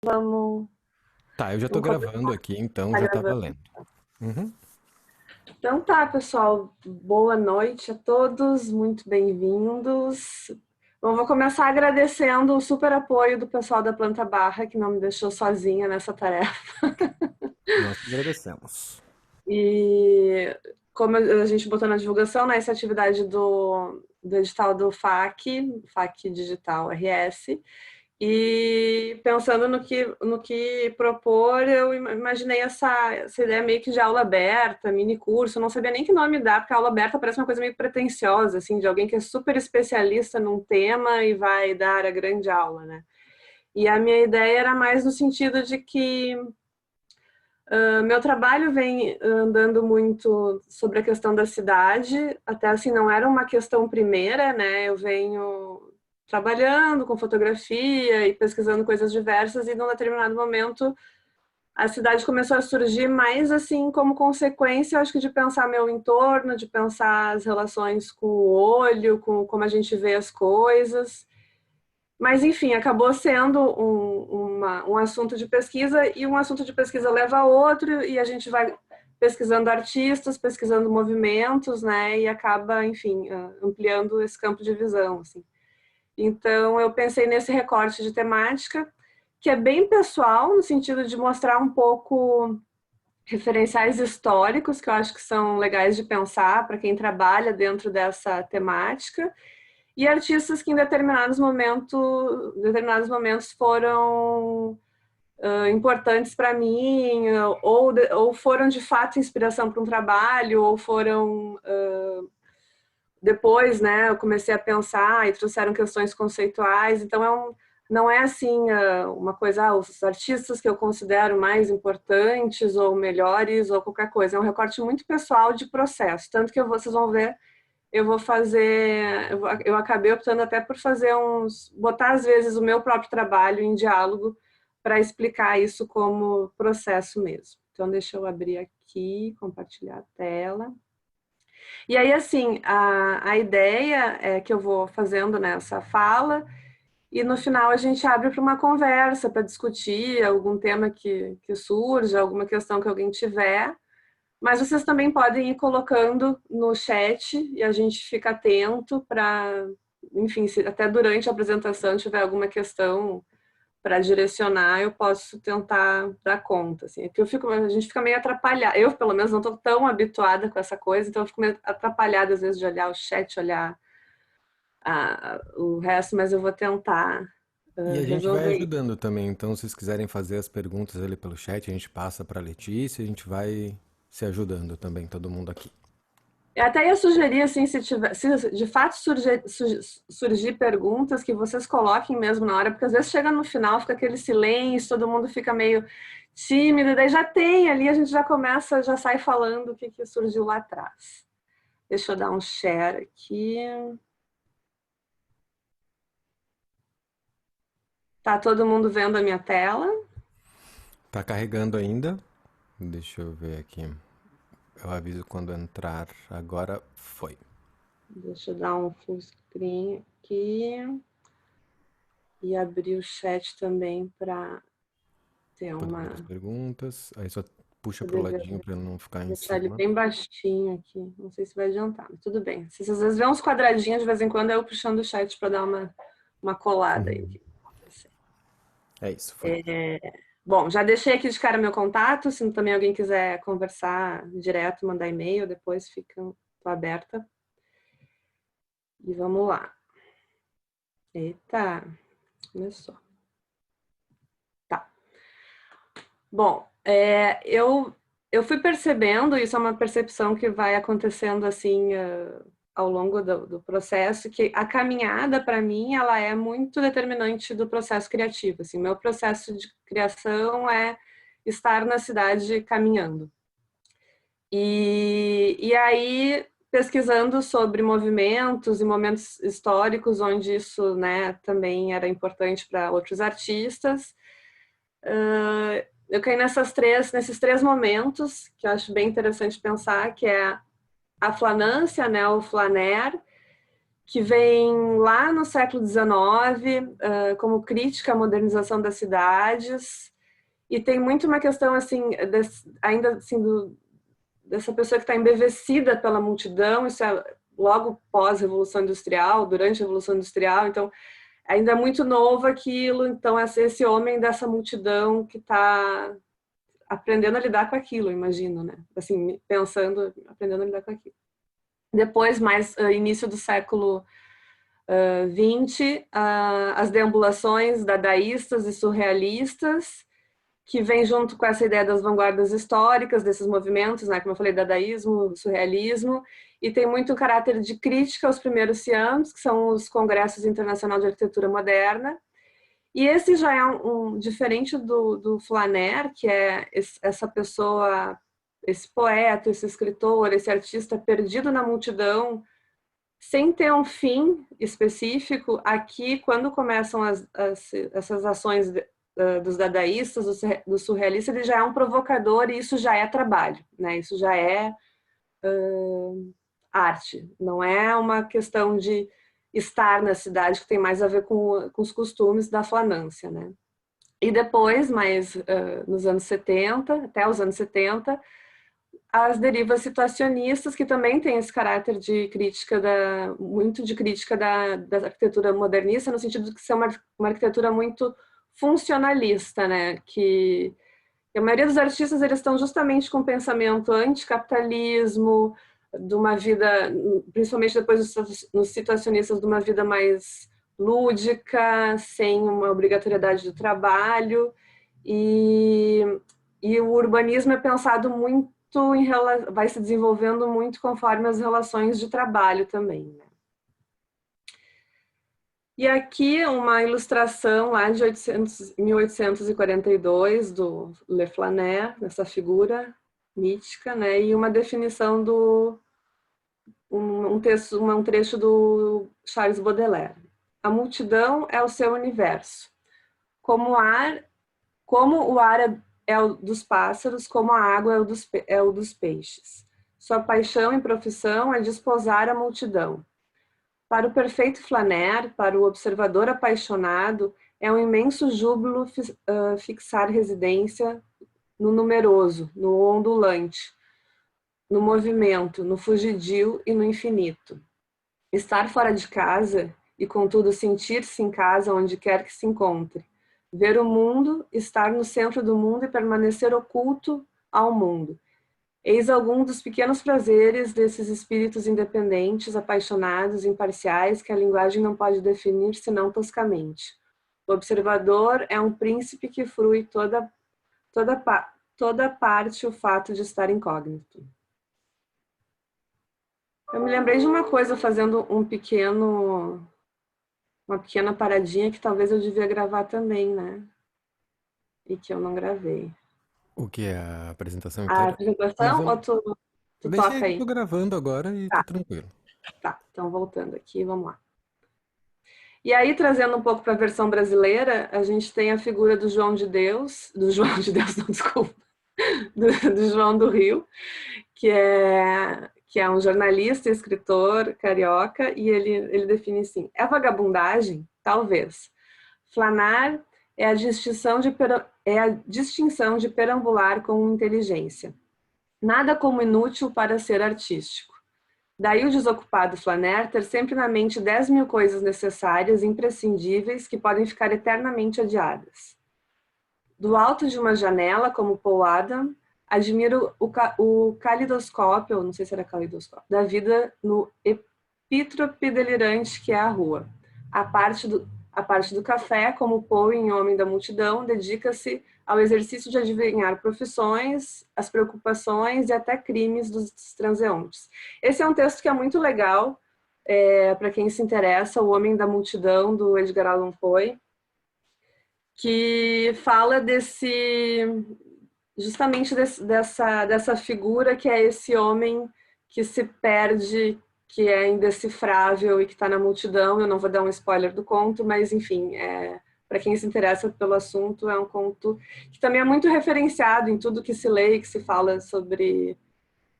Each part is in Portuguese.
Vamos, Tá, eu já tô vamos gravando começar aqui, então a já tá gravar. valendo. Uhum. Então tá, pessoal. Boa noite a todos, muito bem-vindos. Bom, vou começar agradecendo o super apoio do pessoal da Planta Barra, que não me deixou sozinha nessa tarefa. Nós que agradecemos. E como a gente botou na divulgação, né, essa atividade do edital do FAQ Digital RS. E pensando no que propor, eu imaginei essa ideia meio que de aula aberta, mini curso, eu não sabia nem que nome dar, porque a aula aberta parece uma coisa meio pretensiosa, assim, de alguém que é super especialista num tema e vai dar a grande aula, né? E a minha ideia era mais no sentido de que meu trabalho vem andando muito sobre a questão da cidade, até assim, não era uma questão primeira, né? Eu venho trabalhando com fotografia e pesquisando coisas diversas, e num determinado momento a cidade começou a surgir mais assim como consequência, acho que de pensar meu entorno, de pensar as relações com o olho, com como a gente vê as coisas. Mas, enfim, acabou sendo um assunto de pesquisa, e um assunto de pesquisa leva a outro, e a gente vai pesquisando artistas, pesquisando movimentos, né, e acaba, enfim, ampliando esse campo de visão, assim. Então, eu pensei nesse recorte de temática, que é bem pessoal, no sentido de mostrar um pouco referenciais históricos, que eu acho que são legais de pensar para quem trabalha dentro dessa temática, e artistas que em determinados momentos foram importantes para mim, ou foram de fato inspiração para um trabalho, ou foram depois, né, eu comecei a pensar e trouxeram questões conceituais. Então não é assim uma coisa, os artistas que eu considero mais importantes ou melhores ou qualquer coisa. É um recorte muito pessoal de processo, tanto que vocês vão ver, eu vou fazer, eu acabei optando até por fazer botar às vezes o meu próprio trabalho em diálogo para explicar isso como processo mesmo. Então deixa eu abrir aqui, compartilhar a tela. E aí, assim, a ideia é que eu vou fazendo nessa fala, e no final a gente abre para uma conversa, para discutir algum tema que surja, alguma questão que alguém tiver. Mas vocês também podem ir colocando no chat e a gente fica atento para, enfim, se até durante a apresentação tiver alguma questão para direcionar, eu posso tentar dar conta, assim. É que a gente fica meio atrapalhada. Eu, pelo menos, não estou tão habituada com essa coisa, então eu fico meio atrapalhada às vezes de olhar o chat, olhar o resto, mas eu vou tentar E a gente vai resolver isso. ajudando também, então se vocês quiserem fazer as perguntas ali pelo chat, a gente passa pra Letícia, a gente vai se ajudando também, todo mundo aqui. Eu até ia sugerir, assim, se de fato surgir perguntas, que vocês coloquem mesmo na hora, porque às vezes chega no final, fica aquele silêncio, todo mundo fica meio tímido, e daí já tem ali, a gente já começa, já sai falando o que surgiu lá atrás. Deixa eu dar um share aqui. Tá todo mundo vendo a minha tela? Tá carregando ainda? Deixa eu ver aqui. Eu aviso quando entrar. Agora foi. Deixa eu dar um full screen aqui e abrir o chat também para ter Poder ver as uma. perguntas. Aí só puxa pro Poder ver, ladinho pra não ficar em deixar ele cima. bem baixinho aqui. Não sei se vai adiantar, mas tudo bem. Vocês às vezes vê uns quadradinhos de vez em quando, eu puxando o chat para dar uma colada aí. É isso, foi. Bom, já deixei aqui de cara meu contato. Se também alguém quiser conversar direto, mandar e-mail, depois tô aberta. E vamos lá. Eita, começou. Tá. Bom, eu fui percebendo, isso é uma percepção que vai acontecendo assim ao longo do processo, que a caminhada, para mim, ela é muito determinante do processo criativo. Assim, meu processo de criação é estar na cidade caminhando. E aí, pesquisando sobre movimentos e momentos históricos onde isso, né, também era importante para outros artistas, eu caí nesses três momentos que eu acho bem interessante pensar, que é a flanância, né, o flaner, que vem lá no século XIX, como crítica à modernização das cidades, e tem muito uma questão assim, ainda assim, dessa pessoa que está embevecida pela multidão. Isso é logo pós-Revolução Industrial, durante a Revolução Industrial, então ainda é muito novo aquilo, então esse homem dessa multidão que está aprendendo a lidar com aquilo, imagino, né? Assim, pensando, aprendendo a lidar com aquilo. Depois, mais início do século XX, as deambulações dadaístas e surrealistas, que vem junto com essa ideia das vanguardas históricas, desses movimentos, né? Como eu falei, dadaísmo, surrealismo, e tem muito caráter de crítica aos primeiros cianos, que são os congressos internacionais de arquitetura moderna. E esse já é diferente do Flaner, que é essa pessoa, esse poeta, esse escritor, esse artista perdido na multidão, sem ter um fim específico. Aqui, quando começam essas ações dos dadaístas, do surrealista, ele já é um provocador e isso já é trabalho, né? Isso já é arte. Não é uma questão de estar na cidade, que tem mais a ver com os costumes da flanância, né? E depois, mais nos anos 70, até os anos 70, as derivas situacionistas, que também têm esse caráter de crítica, muito de crítica da arquitetura modernista, no sentido de que ser uma arquitetura muito funcionalista, né? Que a maioria dos artistas, eles estão justamente com um pensamento anticapitalismo, de uma vida, principalmente depois nos situacionistas, de uma vida mais lúdica, sem uma obrigatoriedade do trabalho, e o urbanismo é pensado muito vai se desenvolvendo muito conforme as relações de trabalho também, né? E aqui uma ilustração lá de 1842 do Le Flaner, dessa figura mítica, né? E uma definição um trecho do Charles Baudelaire. A multidão é o seu universo. Como o ar é o dos pássaros, como a água é o dos peixes. Sua paixão e profissão é desposar a multidão. Para o perfeito Flaner, para o observador apaixonado, é um imenso júbilo fixar residência no numeroso, no ondulante, no movimento, no fugidio e no infinito. Estar fora de casa e, contudo, sentir-se em casa onde quer que se encontre. Ver o mundo, estar no centro do mundo e permanecer oculto ao mundo. Eis algum dos pequenos prazeres desses espíritos independentes, apaixonados, imparciais, que a linguagem não pode definir senão toscamente. O observador é um príncipe que frui toda parte o fato de estar incógnito. Eu me lembrei de uma coisa fazendo uma pequena paradinha que talvez eu devia gravar também, né? E que eu não gravei. O que é a apresentação A inteira? Mas apresentação ou tu deixa aí toca que eu aí? tô gravando agora e tá Tá, tranquilo. tá. Então, voltando aqui, vamos lá. E aí, trazendo um pouco para a versão brasileira, a gente tem a figura do João de Deus, não, desculpa, do João do Rio, que é um jornalista e escritor carioca, e ele define assim: é vagabundagem? Talvez. Flanar é a distinção de perambular com inteligência. Nada como inútil para ser artístico. Daí o desocupado Flaner ter sempre na mente 10.000 coisas necessárias e imprescindíveis que podem ficar eternamente adiadas. Do alto de uma janela, como Paul Adam, admiro o calidoscópio, não sei se era calidoscópio, da vida no epítrope delirante que é a rua. A parte do café, como Poe em Homem da Multidão, dedica-se ao exercício de adivinhar profissões, as preocupações e até crimes dos transeuntes. Esse é um texto que é muito legal, para quem se interessa, O Homem da Multidão, do Edgar Allan Poe, que fala justamente dessa figura que é esse homem que se perde, que é indecifrável e que está na multidão. Eu não vou dar um spoiler do conto, mas enfim, para quem se interessa pelo assunto, é um conto que também é muito referenciado em tudo que se lê e que se fala sobre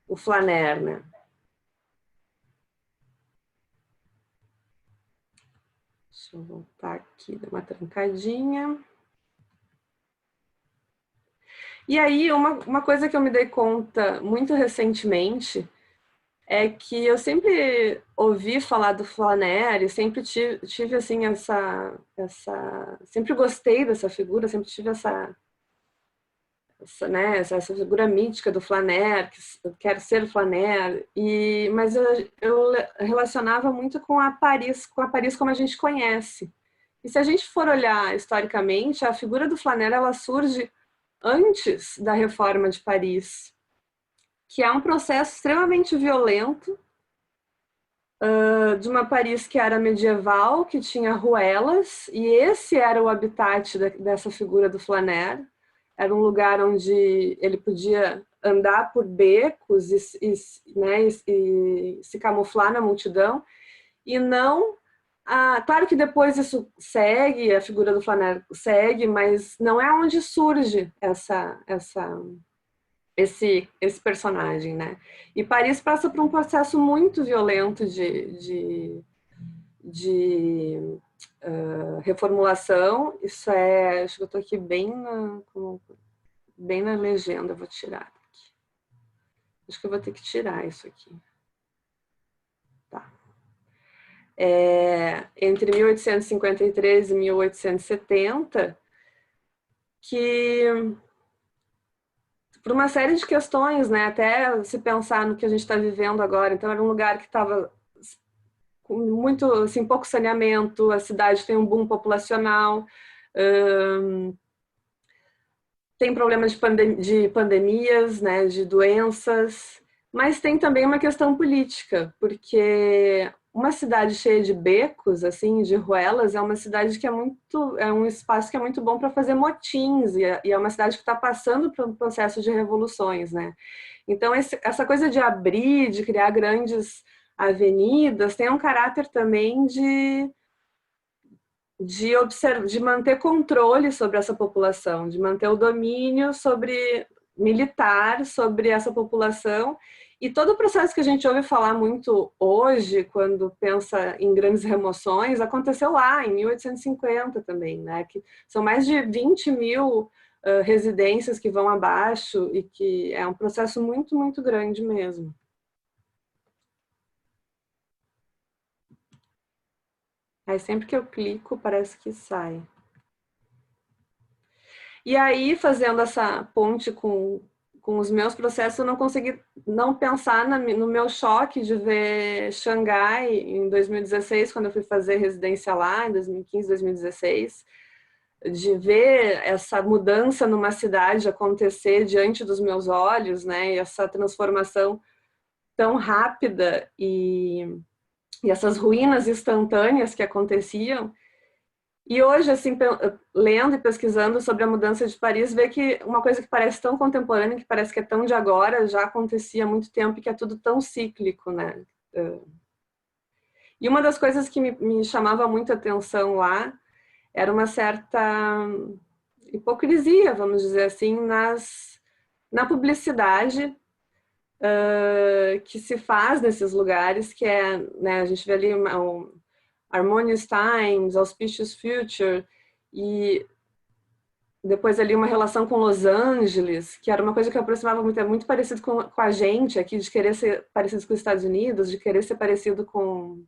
o Flaner, né? Deixa eu voltar aqui, dar uma trancadinha. E aí, uma coisa que eu me dei conta muito recentemente é que eu sempre ouvi falar do Flannery, sempre tive assim, sempre gostei dessa figura, sempre tive essa figura mítica do Flannery, que eu quero ser Flannery, mas eu relacionava muito com a Paris como a gente conhece. E se a gente for olhar historicamente, a figura do Flannery ela surge antes da Reforma de Paris, que é um processo extremamente violento de uma Paris que era medieval, que tinha ruelas, e esse era o habitat dessa figura do Flannery. Era um lugar onde ele podia andar por becos e se camuflar na multidão, e não... claro que depois isso segue, a figura do Flannery segue, mas não é onde surge esse personagem, né? E Paris passa por um processo muito violento de reformulação. Isso acho que eu estou aqui bem na legenda, eu vou tirar aqui. Acho que eu vou ter que tirar isso aqui. Tá. Entre 1853 e 1870, que por uma série de questões, né, até se pensar no que a gente está vivendo agora. Então, era um lugar que estava com muito, assim, pouco saneamento, a cidade tem um boom populacional, tem problemas de pandemias, né, de doenças, mas tem também uma questão política, porque uma cidade cheia de becos, assim, de ruelas, é uma cidade que é um espaço que é muito bom para fazer motins, e é uma cidade que está passando por um processo de revoluções, né? Então, essa coisa de abrir, de criar grandes avenidas, tem um caráter também de manter controle sobre essa população, de manter o domínio militar sobre essa população. E todo o processo que a gente ouve falar muito hoje, quando pensa em grandes remoções, aconteceu lá, em 1850 também, né? Que são mais de 20 mil residências que vão abaixo e que é um processo muito, muito grande mesmo. Aí sempre que eu clico, parece que sai. E aí, fazendo essa ponte com os meus processos, eu não consegui não pensar no meu choque de ver Xangai em 2016, quando eu fui fazer residência lá, em 2015, 2016, de ver essa mudança numa cidade acontecer diante dos meus olhos, né? E essa transformação tão rápida e essas ruínas instantâneas que aconteciam. E hoje, assim, lendo e pesquisando sobre a mudança de Paris, vê que uma coisa que parece tão contemporânea, que parece que é tão de agora, já acontecia há muito tempo e que é tudo tão cíclico, né? E uma das coisas que me chamava muito a atenção lá era uma certa hipocrisia, vamos dizer assim, na publicidade que se faz nesses lugares, que é, né, a gente vê ali Harmonious Times, Auspicious Future, e depois ali uma relação com Los Angeles, que era uma coisa que eu aproximava muito, é muito parecido com a gente aqui, de querer ser parecido com os Estados Unidos, de querer ser parecido com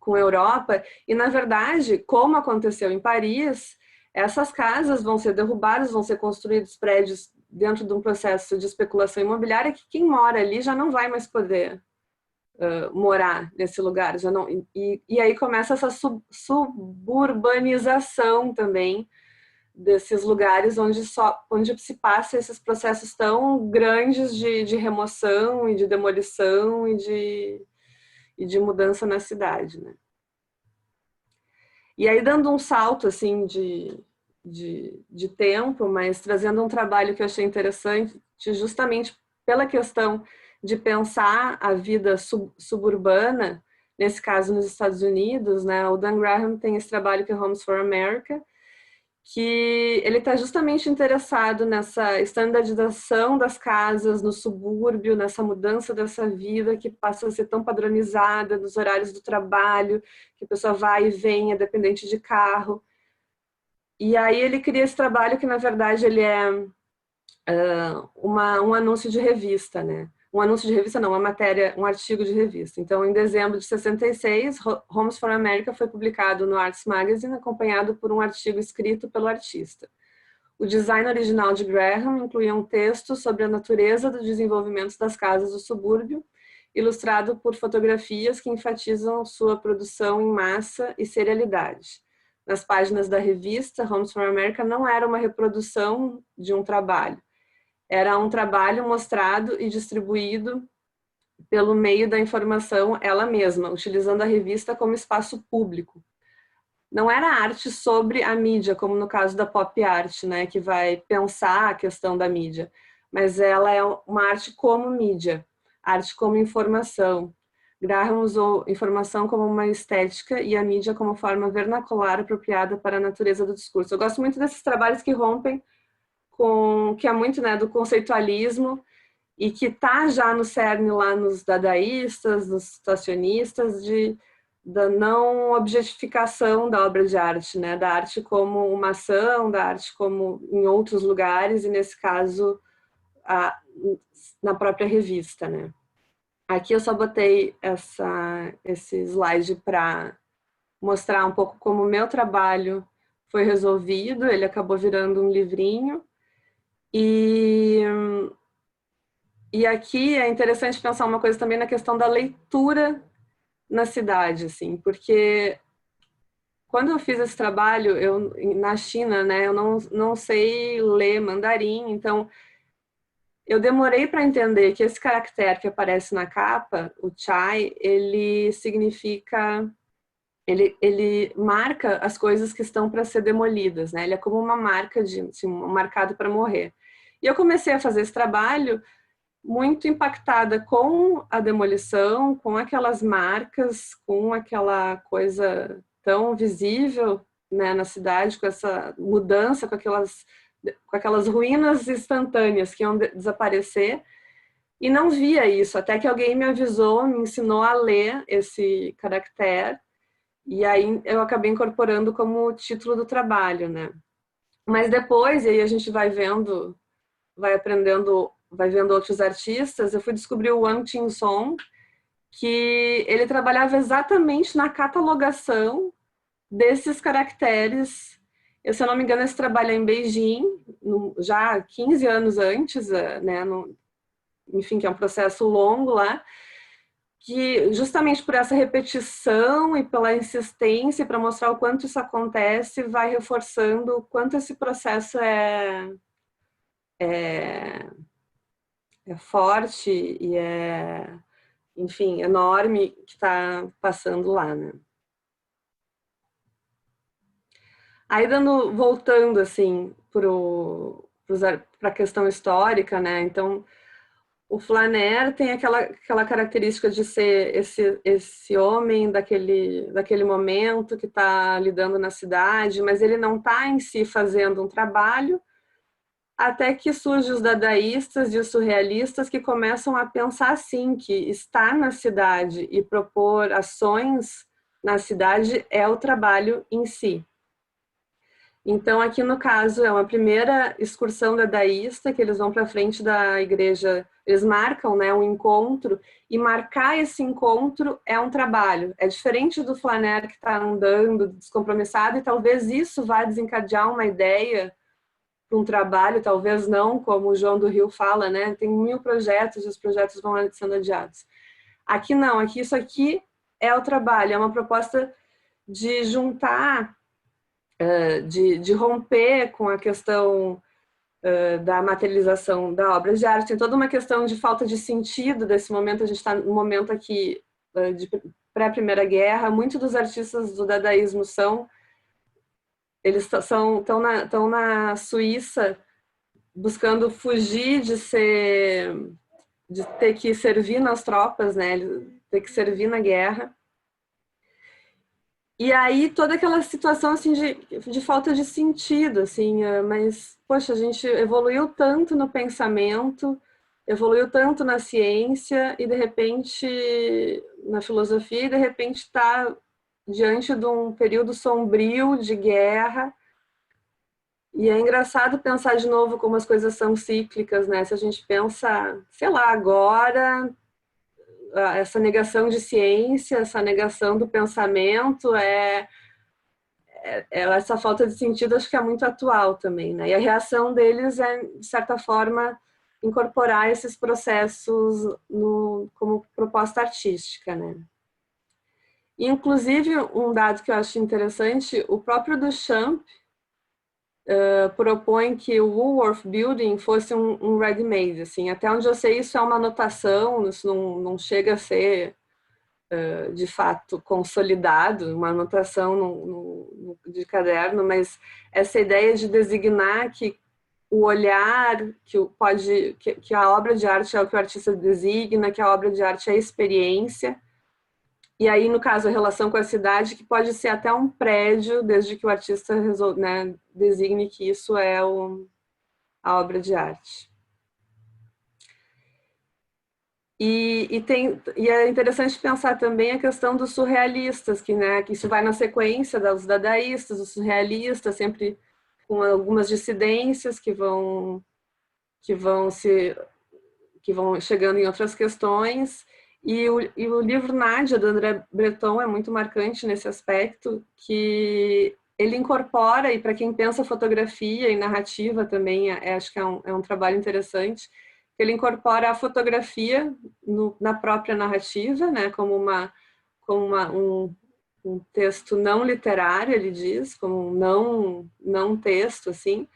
a Europa, e na verdade, como aconteceu em Paris, essas casas vão ser derrubadas, vão ser construídos prédios dentro de um processo de especulação imobiliária que quem mora ali já não vai mais poder morar nesse lugar, já não, e aí começa essa suburbanização também desses lugares onde se passa esses processos tão grandes de remoção e de demolição e de mudança na cidade, né? E aí dando um salto assim de tempo, mas trazendo um trabalho que eu achei interessante, justamente pela questão de pensar a vida suburbana, nesse caso nos Estados Unidos, né? O Dan Graham tem esse trabalho que é Homes for America, que ele está justamente interessado nessa estandardização das casas no subúrbio, nessa mudança dessa vida que passa a ser tão padronizada, nos horários do trabalho, que a pessoa vai e vem, é dependente de carro. E aí ele cria esse trabalho que, na verdade, ele é um anúncio de revista, né? Um anúncio de revista não, uma matéria, um artigo de revista. Então, em dezembro de 66, Homes for America foi publicado no Arts Magazine, acompanhado por um artigo escrito pelo artista. O design original de Graham incluía um texto sobre a natureza do desenvolvimento das casas do subúrbio, ilustrado por fotografias que enfatizam sua produção em massa e serialidade. Nas páginas da revista, Homes for America não era uma reprodução de um trabalho. Era um trabalho mostrado e distribuído pelo meio da informação ela mesma, utilizando a revista como espaço público. Não era arte sobre a mídia, como no caso da pop art, né, que vai pensar a questão da mídia, mas ela é uma arte como mídia, arte como informação. Graham usou informação como uma estética e a mídia como forma vernacular apropriada para a natureza do discurso. Eu gosto muito desses trabalhos que rompem que é muito, né, do conceitualismo e que está já no cerne lá nos dadaístas, nos situacionistas, da não objetificação da obra de arte, né, da arte como uma ação, da arte como em outros lugares e, nesse caso, na própria revista, né. Aqui eu só botei esse slide para mostrar um pouco como o meu trabalho foi resolvido, ele acabou virando um livrinho. E aqui é interessante pensar uma coisa também na questão da leitura na cidade, assim, porque quando eu fiz esse trabalho, na China, né, eu não sei ler mandarim, então eu demorei para entender que esse caractere que aparece na capa, o chai, ele significa, ele marca as coisas que estão para ser demolidas, né? Ele é como uma marca assim, um marcado para morrer. E eu comecei a fazer esse trabalho muito impactada com a demolição, com aquelas marcas, com aquela coisa tão visível, né, na cidade, com essa mudança, com aquelas ruínas instantâneas que iam desaparecer. E não via isso, até que alguém me avisou, me ensinou a ler esse caractere, e aí eu acabei incorporando como título do trabalho, né? Mas depois, e aí a gente vai vendo, vai aprendendo, vai vendo outros artistas, eu fui descobrir o Wang Qin-song, que ele trabalhava exatamente na catalogação desses caracteres. Eu, se eu não me engano, esse trabalho é em Beijing, já 15 anos antes, né? Enfim, que é um processo longo lá, que justamente por essa repetição e pela insistência, para mostrar o quanto isso acontece, vai reforçando o quanto esse processo é forte e enfim, enorme que está passando lá, né? Aí voltando assim para a questão histórica, né? Então, o Flaner tem aquela característica de ser esse homem daquele momento que está lidando na cidade, mas ele não está em si fazendo um trabalho, até que surgem os dadaístas e os surrealistas que começam a pensar assim, que estar na cidade e propor ações na cidade é o trabalho em si. Então, aqui no caso, é uma primeira excursão dadaísta, que eles vão para frente da igreja, eles marcam, né, um encontro, e marcar esse encontro é um trabalho. É diferente do Flaner que está andando descompromissado, e talvez isso vá desencadear uma ideia para um trabalho, talvez não, como o João do Rio fala, né, tem 1000 projetos e os projetos vão sendo adiados. Aqui não, aqui isso aqui é o trabalho, é uma proposta de juntar, de romper com a questão da materialização da obra de arte. Tem toda uma questão de falta de sentido desse momento. A gente está num momento aqui de pré-Primeira Guerra. Muitos dos artistas do dadaísmo eles estão na Suíça buscando fugir de ter que servir nas tropas, né? Ter que servir na guerra. E aí toda aquela situação assim de falta de sentido, assim, mas poxa, a gente evoluiu tanto no pensamento, evoluiu tanto na ciência e de repente na filosofia e de repente está diante de um período sombrio de guerra. E é engraçado pensar de novo como as coisas são cíclicas, né? Se a gente pensa, sei lá, agora essa negação de ciência, essa negação do pensamento essa falta de sentido acho que é muito atual também, né? E a reação deles é, de certa forma, incorporar esses processos como proposta artística, né? E, inclusive, um dado que eu acho interessante, o próprio Duchamp propõe que o Woolworth Building fosse um ready-made, assim, até onde eu sei isso é uma anotação, isso não chega a ser de fato consolidado, uma anotação de caderno, mas essa ideia de designar que o olhar que a obra de arte é o que o artista designa, que a obra de arte é a experiência, e aí no caso a relação com a cidade, que pode ser até um prédio, desde que o artista né, designe que isso é a obra de arte. E é interessante pensar também a questão dos surrealistas, que isso vai na sequência dos dadaístas, os surrealistas, sempre com algumas dissidências que vão se que vão chegando em outras questões. E o livro Nádia, do André Breton, é muito marcante nesse aspecto, que ele incorpora, e para quem pensa fotografia e narrativa também, acho que é um trabalho interessante, ele incorpora a fotografia na própria narrativa, né, como um texto não literário, ele diz, como um não texto, assim,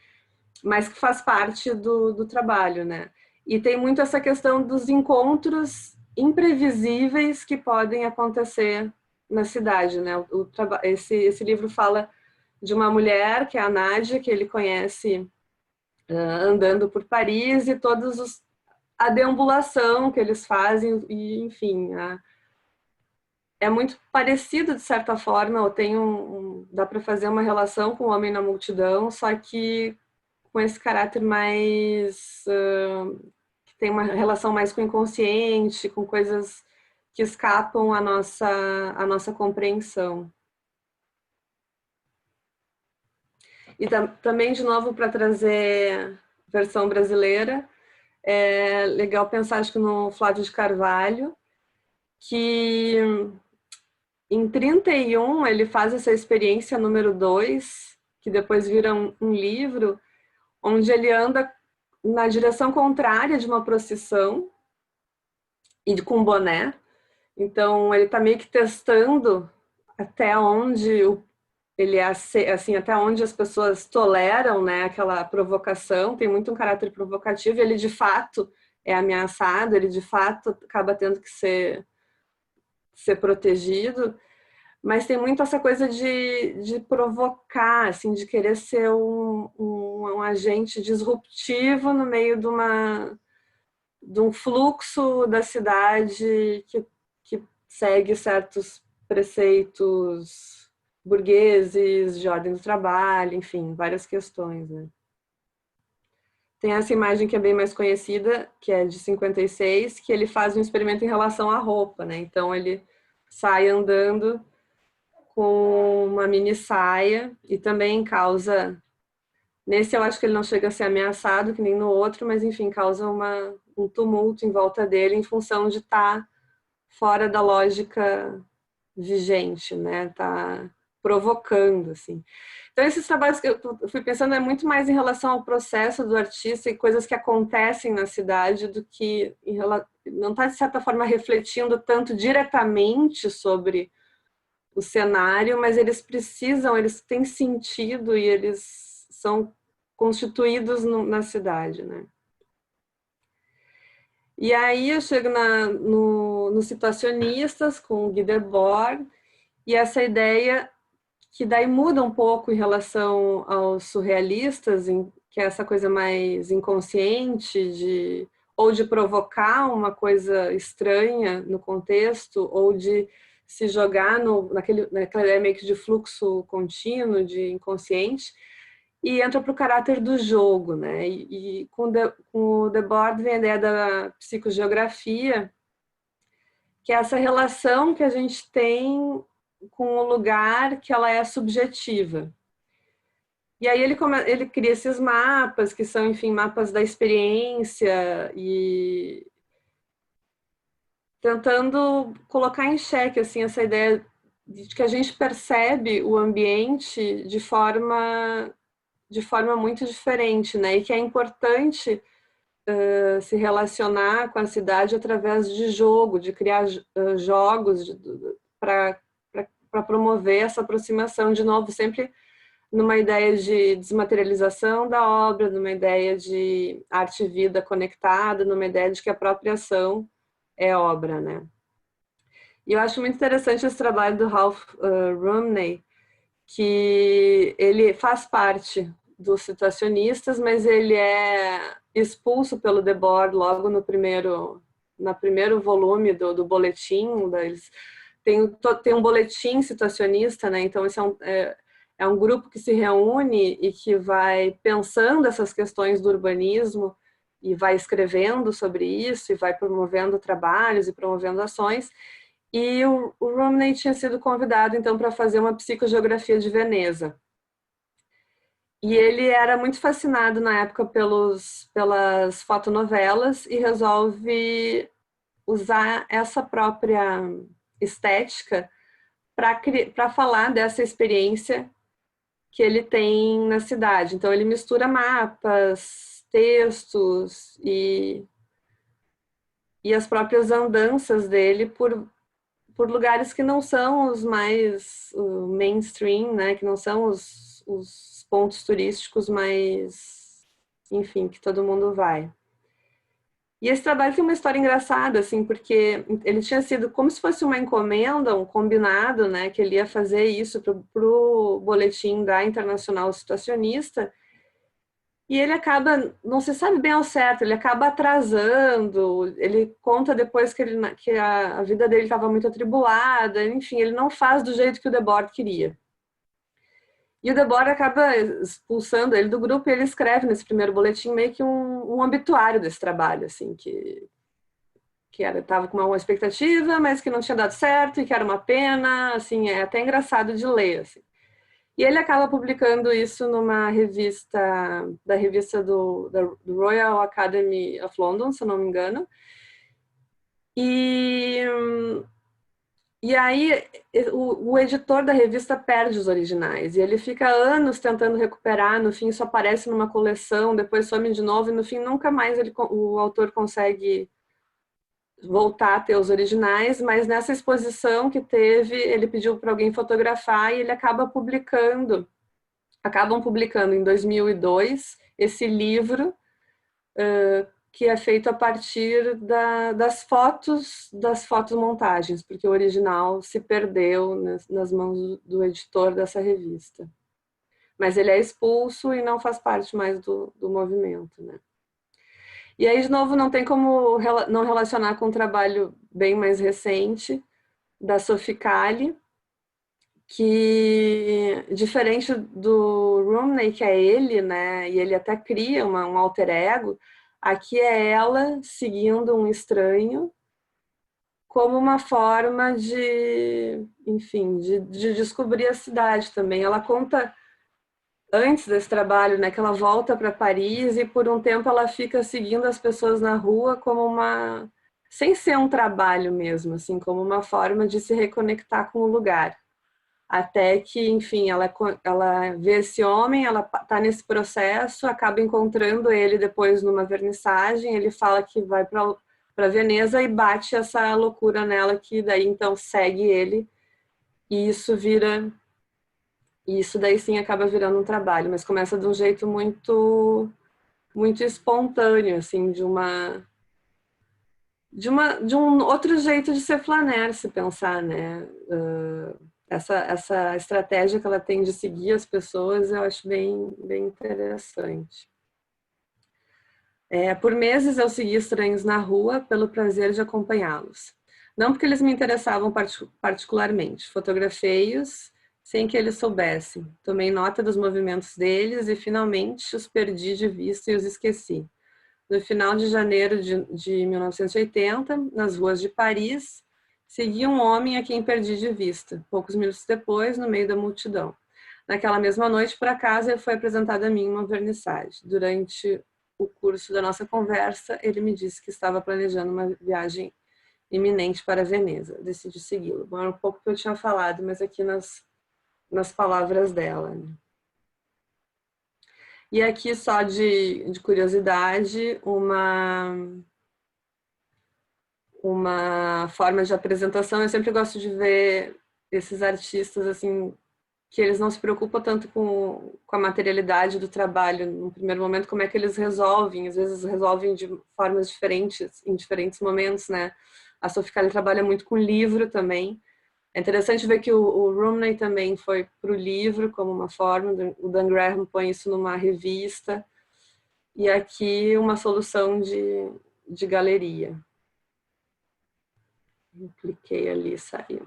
mas que faz parte do trabalho, né? E tem muito essa questão dos encontros imprevisíveis que podem acontecer na cidade, né? Esse livro fala de uma mulher, que é a Nádia, que ele conhece andando por Paris, e a deambulação que eles fazem, e enfim, é muito parecido de certa forma, ou dá para fazer uma relação com o Homem na Multidão, só que com esse caráter mais que tem uma relação mais com o inconsciente, com coisas que escapam a nossa compreensão. E também, de novo, para trazer versão brasileira, é legal pensar, acho que no Flávio de Carvalho, que em 31 ele faz essa experiência número 2, que depois vira um livro, onde ele anda na direção contrária de uma procissão e com boné. Então ele está meio que testando até onde ele é assim, até onde as pessoas toleram, né, aquela provocação. Tem muito um caráter provocativo. Ele de fato é ameaçado. Ele de fato acaba tendo que ser protegido. Mas tem muito essa coisa de provocar, assim, de querer ser um agente disruptivo no meio de um fluxo da cidade que segue certos preceitos burgueses, de ordem do trabalho, enfim, várias questões, né? Tem essa imagem que é bem mais conhecida, que é de 56, que ele faz um experimento em relação à roupa, né? Então ele sai andando com uma mini saia e também causa... Nesse eu acho que ele não chega a ser ameaçado, que nem no outro, mas enfim, causa um tumulto em volta dele em função de estar fora da lógica vigente, né? Tá provocando, assim. Então, esses trabalhos que eu fui pensando é muito mais em relação ao processo do artista e coisas que acontecem na cidade do que não está, de certa forma, refletindo tanto diretamente sobre o cenário, mas eles têm sentido e eles são constituídos na cidade, né? E aí eu chego nos situacionistas, com o Guy Debord, e essa ideia que daí muda um pouco em relação aos surrealistas, que é essa coisa mais inconsciente, ou de provocar uma coisa estranha no contexto, ou de se jogar naquela ideia meio que de fluxo contínuo, de inconsciente, e entra para o caráter do jogo, né? E com o Debord vem a ideia da psicogeografia, que é essa relação que a gente tem com o lugar, que ela é subjetiva. E aí ele cria esses mapas, que são, enfim, mapas da experiência, e tentando colocar em xeque assim, essa ideia de que a gente percebe o ambiente de forma muito diferente, né? E que é importante se relacionar com a cidade através de jogo, de criar jogos para promover essa aproximação, de novo, sempre numa ideia de desmaterialização da obra, numa ideia de arte e vida conectada, numa ideia de que a própria ação é obra, né? E eu acho muito interessante esse trabalho do Ralph Rumney, que ele faz parte dos situacionistas, mas ele é expulso pelo Debord logo no primeiro volume do boletim. Eles tem um boletim situacionista, né? Então esse é um grupo que se reúne e que vai pensando essas questões do urbanismo e vai escrevendo sobre isso e vai promovendo trabalhos e promovendo ações. E o Romney tinha sido convidado, então, para fazer uma psicogeografia de Veneza. E ele era muito fascinado na época pelas fotonovelas e resolve usar essa própria estética para falar dessa experiência que ele tem na cidade. Então, ele mistura mapas, textos e as próprias andanças dele por lugares que não são os mais mainstream, né? Que não são os pontos turísticos mais, enfim, que todo mundo vai. E esse trabalho tem uma história engraçada, assim, porque ele tinha sido como se fosse uma encomenda, um combinado, né? Que ele ia fazer isso para o boletim da Internacional Situacionista. E ele acaba, não se sabe bem ao certo, ele acaba atrasando, ele conta depois que a vida dele estava muito atribulada, enfim, ele não faz do jeito que o Debord queria. E o Debord acaba expulsando ele do grupo e ele escreve nesse primeiro boletim meio que um obituário desse trabalho, assim, que estava com uma expectativa, mas que não tinha dado certo e que era uma pena, assim, é até engraçado de ler, assim. E ele acaba publicando isso numa revista, do Royal Academy of London, se eu não me engano. E aí o editor da revista perde os originais. E ele fica anos tentando recuperar, no fim só aparece numa coleção, depois some de novo, e no fim nunca mais o autor consegue voltar a ter os originais, mas nessa exposição que teve, ele pediu para alguém fotografar e ele acabam publicando em 2002 esse livro que é feito a partir das fotomontagens, porque o original se perdeu nas mãos do editor dessa revista. Mas ele é expulso e não faz parte mais do movimento, né? E aí, de novo, não tem como não relacionar com um trabalho bem mais recente da Sophie Calle, que, diferente do Rumney, que é ele, né, e ele até cria um alter ego, aqui é ela seguindo um estranho como uma forma enfim, de descobrir a cidade também. Ela conta, antes desse trabalho, né, que ela volta para Paris e por um tempo ela fica seguindo as pessoas na rua sem ser um trabalho mesmo, assim, como uma forma de se reconectar com o lugar. Até que, enfim, ela vê esse homem, ela está nesse processo, acaba encontrando ele depois numa vernissagem, ele fala que vai para Veneza e bate essa loucura nela, que daí então segue ele, e isso daí sim acaba virando um trabalho, mas começa de um jeito muito, muito espontâneo, assim, de um outro jeito de ser flaner, se pensar, né? Essa estratégia que ela tem de seguir as pessoas, eu acho bem, bem interessante. Por meses eu segui estranhos na rua pelo prazer de acompanhá-los. Não porque eles me interessavam particularmente. Fotografei-os sem que eles soubessem. Tomei nota dos movimentos deles e finalmente os perdi de vista e os esqueci. No final de janeiro de 1980, nas ruas de Paris, segui um homem a quem perdi de vista. Poucos minutos depois, no meio da multidão. Naquela mesma noite, por acaso, ele foi apresentado a mim uma vernissage. Durante o curso da nossa conversa, ele me disse que estava planejando uma viagem iminente para Veneza. Decidi segui-lo. Bom, era um pouco que eu tinha falado, mas aqui nas palavras dela. Né? E aqui, só de curiosidade, uma forma de apresentação. Eu sempre gosto de ver esses artistas assim, que eles não se preocupam tanto com a materialidade do trabalho no primeiro momento, como é que eles resolvem, às vezes resolvem de formas diferentes em diferentes momentos, né? A Sophie Calle trabalha muito com livro também. É interessante ver que o Rumney também foi para o livro como uma forma, o Dan Graham põe isso numa revista, e aqui uma solução de galeria. Eu cliquei ali e saiu.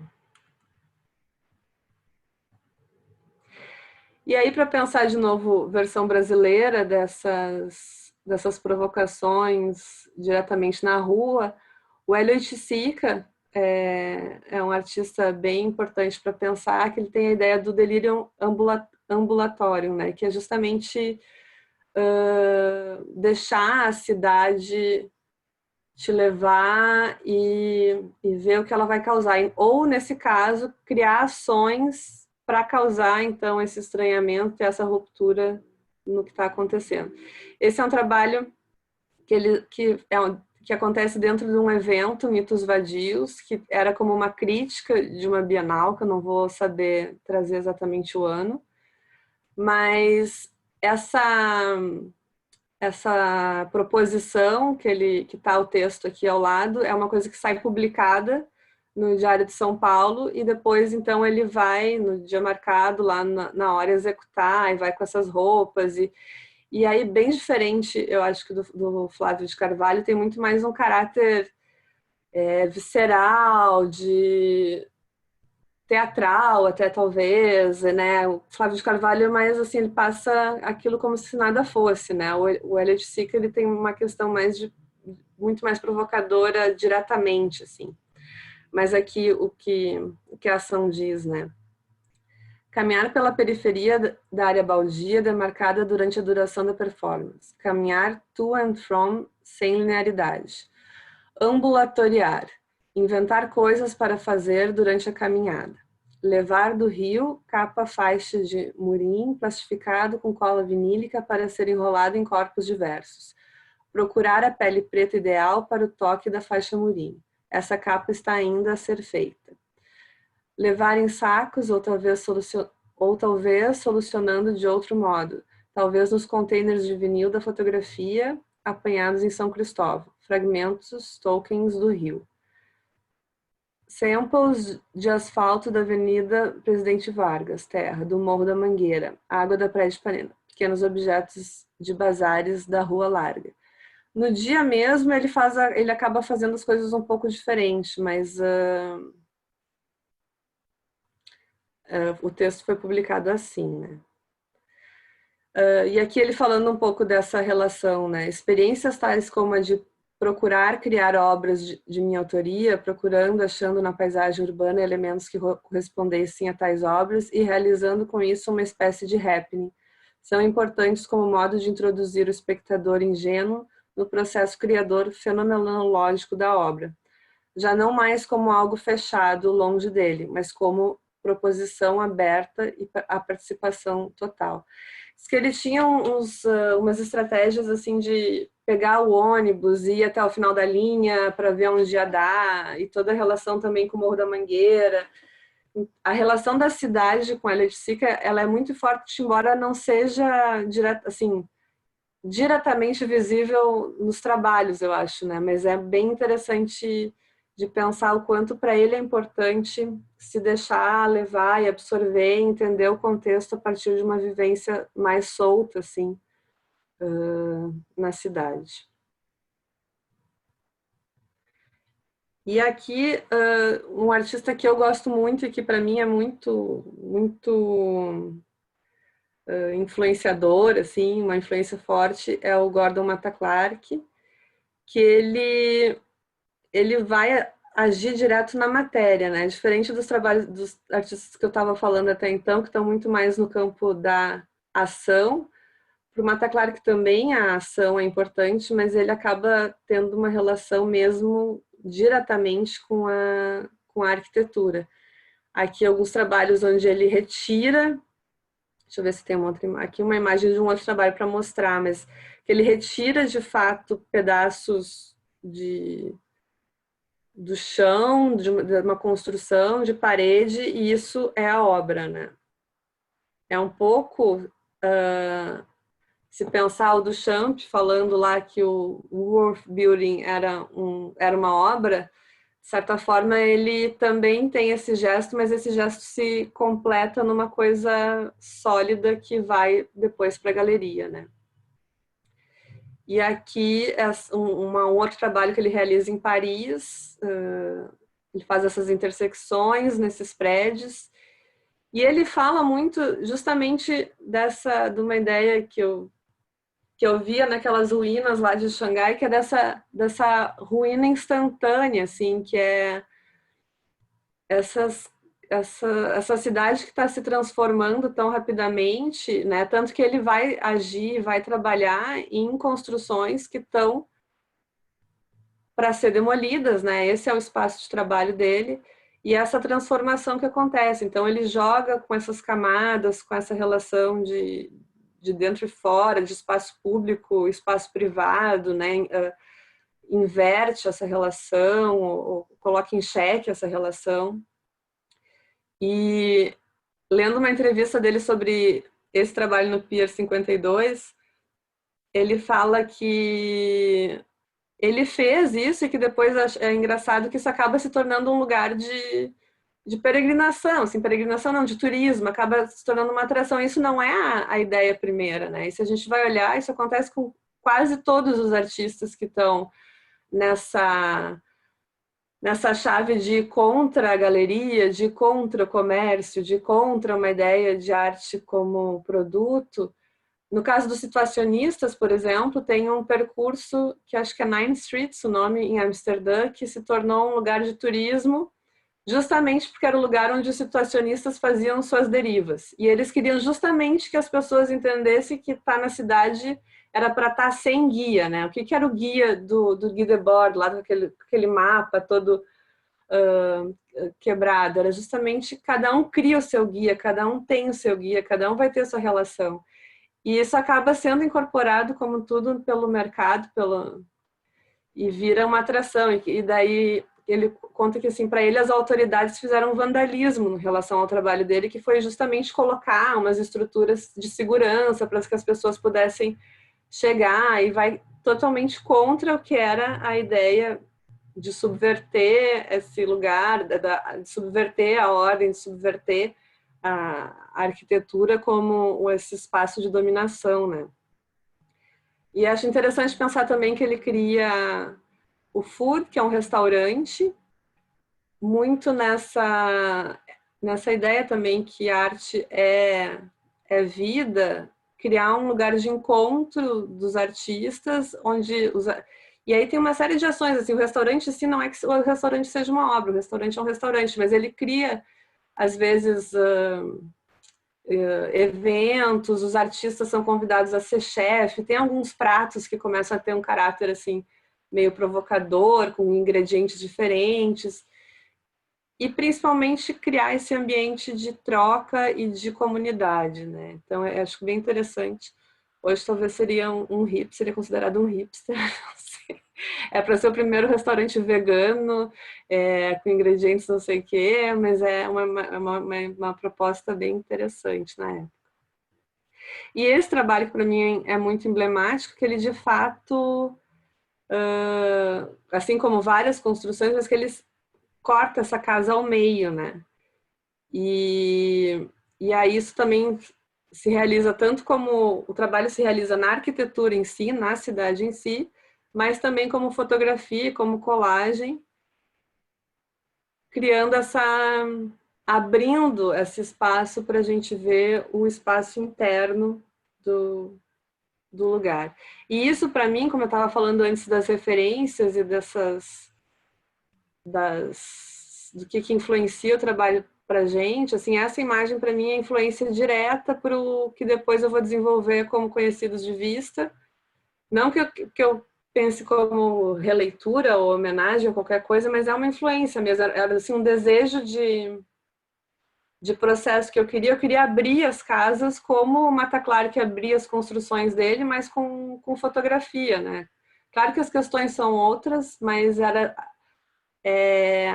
E aí, para pensar de novo, versão brasileira dessas provocações diretamente na rua, o Elliot Sica é um artista bem importante para pensar, que ele tem a ideia do delírio ambulatório, né? Que é justamente deixar a cidade te levar e ver o que ela vai causar. Ou, nesse caso, criar ações para causar, então, esse estranhamento e essa ruptura no que está acontecendo. Esse é um trabalho que acontece dentro de um evento, Mitos Vadios, que era como uma crítica de uma Bienal, que eu não vou saber trazer exatamente o ano, mas essa proposição que está o texto aqui ao lado é uma coisa que sai publicada no Diário de São Paulo e depois então ele vai no dia marcado lá na hora executar e vai com essas roupas e aí bem diferente, eu acho que do Flávio de Carvalho, tem muito mais um caráter visceral, de teatral até talvez, né? O Flávio de Carvalho, mas assim, ele passa aquilo como se nada fosse, né? O Elliot Sica, ele tem uma questão muito mais provocadora diretamente, assim. Mas aqui o que a ação diz, né? Caminhar pela periferia da área baldia demarcada durante a duração da performance. Caminhar to and from sem linearidade. Ambulatoriar. Inventar coisas para fazer durante a caminhada. Levar do rio capa faixa de murim plastificado com cola vinílica para ser enrolado em corpos diversos. Procurar a pele preta ideal para o toque da faixa murim. Essa capa está ainda a ser feita. Levar em sacos ou talvez solucionando de outro modo. Talvez nos containers de vinil da fotografia apanhados em São Cristóvão. Fragmentos, tokens do rio. Samples de asfalto da Avenida Presidente Vargas, terra, do Morro da Mangueira, água da Praia de Ipanema, pequenos objetos de bazares da Rua Larga. No dia mesmo ele acaba fazendo as coisas um pouco diferentes, mas o texto foi publicado assim, né? E aqui ele falando um pouco dessa relação, né? Experiências tais como a de procurar criar obras de minha autoria, procurando, achando na paisagem urbana elementos que correspondessem a tais obras e realizando com isso uma espécie de happening, são importantes como modo de introduzir o espectador ingênuo no processo criador fenomenológico da obra, já não mais como algo fechado longe dele, mas como proposição aberta e a participação total. Diz que ele tinha umas estratégias assim de pegar o ônibus e ir até o final da linha para ver onde ia dar, e toda a relação também com o Morro da Mangueira. A relação da cidade com a Elliot Sica, ela é muito forte, embora não seja diretamente visível nos trabalhos, eu acho, né? Mas é bem interessante de pensar o quanto para ele é importante se deixar levar e absorver e entender o contexto a partir de uma vivência mais solta, assim, na cidade. E aqui, um artista que eu gosto muito e que para mim é muito influenciador, assim, uma influência forte, é o Gordon Matta Clark, que ele vai agir direto na matéria, né? Diferente dos trabalhos dos artistas que eu estava falando até então, que estão muito mais no campo da ação. Para o Matta Clark também a ação é importante, mas ele acaba tendo uma relação mesmo diretamente com a arquitetura. Aqui alguns trabalhos onde ele retira, deixa eu ver se tem uma outra, aqui uma imagem de um outro trabalho para mostrar, mas que ele retira de fato pedaços do chão, de uma construção, de parede, e isso é a obra, né? É um pouco, se pensar o Duchamp falando lá que o Worth Building era uma obra, de certa forma ele também tem esse gesto, mas esse gesto se completa numa coisa sólida que vai depois para a galeria, né? E aqui é um outro trabalho que ele realiza em Paris, ele faz essas intersecções nesses prédios, e ele fala muito justamente de uma ideia que eu via naquelas ruínas lá de Xangai, que é dessa ruína instantânea, assim, que é essa cidade que está se transformando tão rapidamente, né? Tanto que ele vai agir, vai trabalhar em construções que estão para ser demolidas, né? Esse é o espaço de trabalho dele e essa transformação que acontece. Então ele joga com essas camadas, com essa relação de dentro e fora, de espaço público, espaço privado, né? Inverte essa relação, ou coloca em xeque essa relação. E lendo uma entrevista dele sobre esse trabalho no Pier 52, ele fala que ele fez isso e que depois é engraçado que isso acaba se tornando um lugar de peregrinação, assim, peregrinação não, de turismo, acaba se tornando uma atração. Isso não é a ideia primeira, né? E se a gente vai olhar, isso acontece com quase todos os artistas que estão nessa chave de ir contra a galeria, de ir contra o comércio, de ir contra uma ideia de arte como produto. No caso dos situacionistas, por exemplo, tem um percurso que acho que é Nine Streets, o nome, em Amsterdã, que se tornou um lugar de turismo, justamente porque era o lugar onde os situacionistas faziam suas derivas. E eles queriam justamente que as pessoas entendessem que estar na cidade era para estar sem guia, né? O que era o guia do Guy Debord, lá com aquele mapa todo quebrado? Era justamente cada um cria o seu guia, cada um tem o seu guia, cada um vai ter a sua relação. E isso acaba sendo incorporado, como tudo, pelo mercado, e vira uma atração. E daí ele conta que, assim, para ele, as autoridades fizeram vandalismo em relação ao trabalho dele, que foi justamente colocar umas estruturas de segurança para que as pessoas pudessem chegar, e vai totalmente contra o que era a ideia de subverter esse lugar, de subverter a ordem, de subverter a arquitetura como esse espaço de dominação, né? E acho interessante pensar também que ele cria o Food, que é um restaurante, muito nessa ideia também que arte é vida, criar um lugar de encontro dos artistas, e aí tem uma série de ações, assim, o restaurante em si não é que o restaurante seja uma obra, o restaurante é um restaurante, mas ele cria, às vezes, eventos, os artistas são convidados a ser chefe, tem alguns pratos que começam a ter um caráter assim meio provocador, com ingredientes diferentes, e principalmente criar esse ambiente de troca e de comunidade, né? Então eu acho bem interessante. Hoje talvez seria seria considerado um hipster, não sei. É para ser o primeiro restaurante vegano, com ingredientes não sei o quê, mas é uma proposta bem interessante na época. E esse trabalho que para mim é muito emblemático, que ele de fato, assim como várias construções, mas que ele corta essa casa ao meio, né? E aí isso também se realiza tanto como o trabalho se realiza na arquitetura em si, na cidade em si, mas também como fotografia, como colagem. criando abrindo esse espaço para a gente ver o espaço interno do lugar. E isso, para mim, como eu estava falando antes das referências e do que influencia o trabalho para a gente, assim, essa imagem para mim é influência direta para o que depois eu vou desenvolver como conhecidos de vista. Não que eu pense como releitura ou homenagem ou qualquer coisa, mas é uma influência mesmo, era assim, um desejo de processo que eu queria abrir as casas como o Mata Clark abria as construções dele, mas com fotografia, né? Claro que as questões são outras, mas era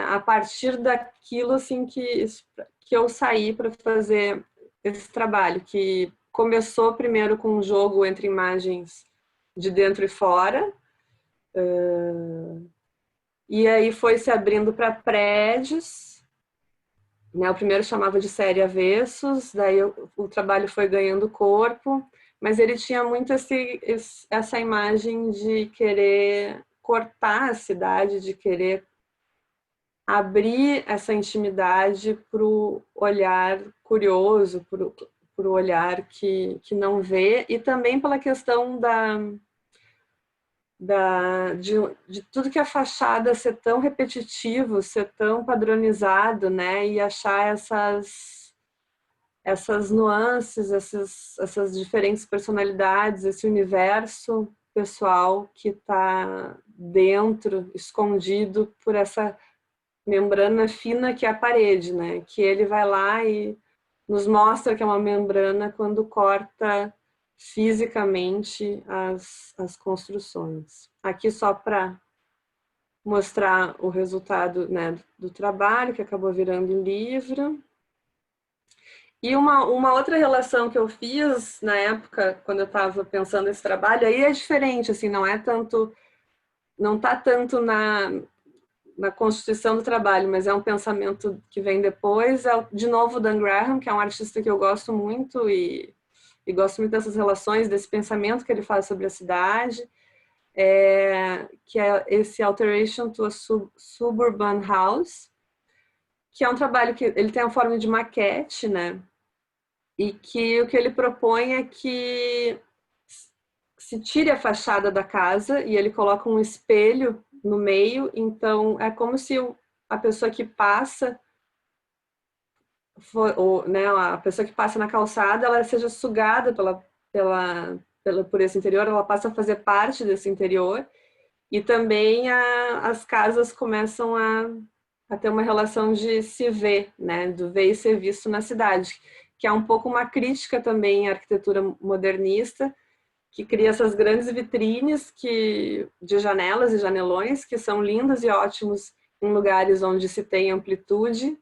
a partir daquilo assim que eu saí para fazer esse trabalho, que começou primeiro com um jogo entre imagens de dentro e fora, e aí foi se abrindo para prédios, né? O primeiro chamava de série Avessos, daí o trabalho foi ganhando corpo, mas ele tinha muito essa imagem de querer cortar a cidade, de querer abrir essa intimidade para o olhar curioso, para o olhar que não vê, e também pela questão de tudo que a fachada ser tão repetitivo, ser tão padronizado, né? E achar essas nuances, essas diferentes personalidades, esse universo pessoal que está dentro, escondido por essa membrana fina que é a parede, né? Que ele vai lá e nos mostra que é uma membrana quando corta fisicamente as construções. Aqui só para mostrar o resultado, né, do trabalho, que acabou virando livro. E uma outra relação que eu fiz na época, quando eu estava pensando esse trabalho, aí é diferente, assim, não está tanto na constituição do trabalho, mas é um pensamento que vem depois. É, de novo, o Dan Graham, que é um artista que eu gosto muito e gosto muito dessas relações, desse pensamento que ele faz sobre a cidade, que é esse Alteration to a Suburban House, que é um trabalho que ele tem a forma de maquete, né? E que o que ele propõe é que se tire a fachada da casa e ele coloca um espelho no meio, então é como se a pessoa que passa, né, a pessoa que passa na calçada, ela seja sugada por esse interior, ela passa a fazer parte desse interior, e também as casas começam a ter uma relação de se ver, né, do ver e ser visto na cidade, que é um pouco uma crítica também à arquitetura modernista, que cria essas grandes vitrines de janelas e janelões, que são lindos e ótimos em lugares onde se tem amplitude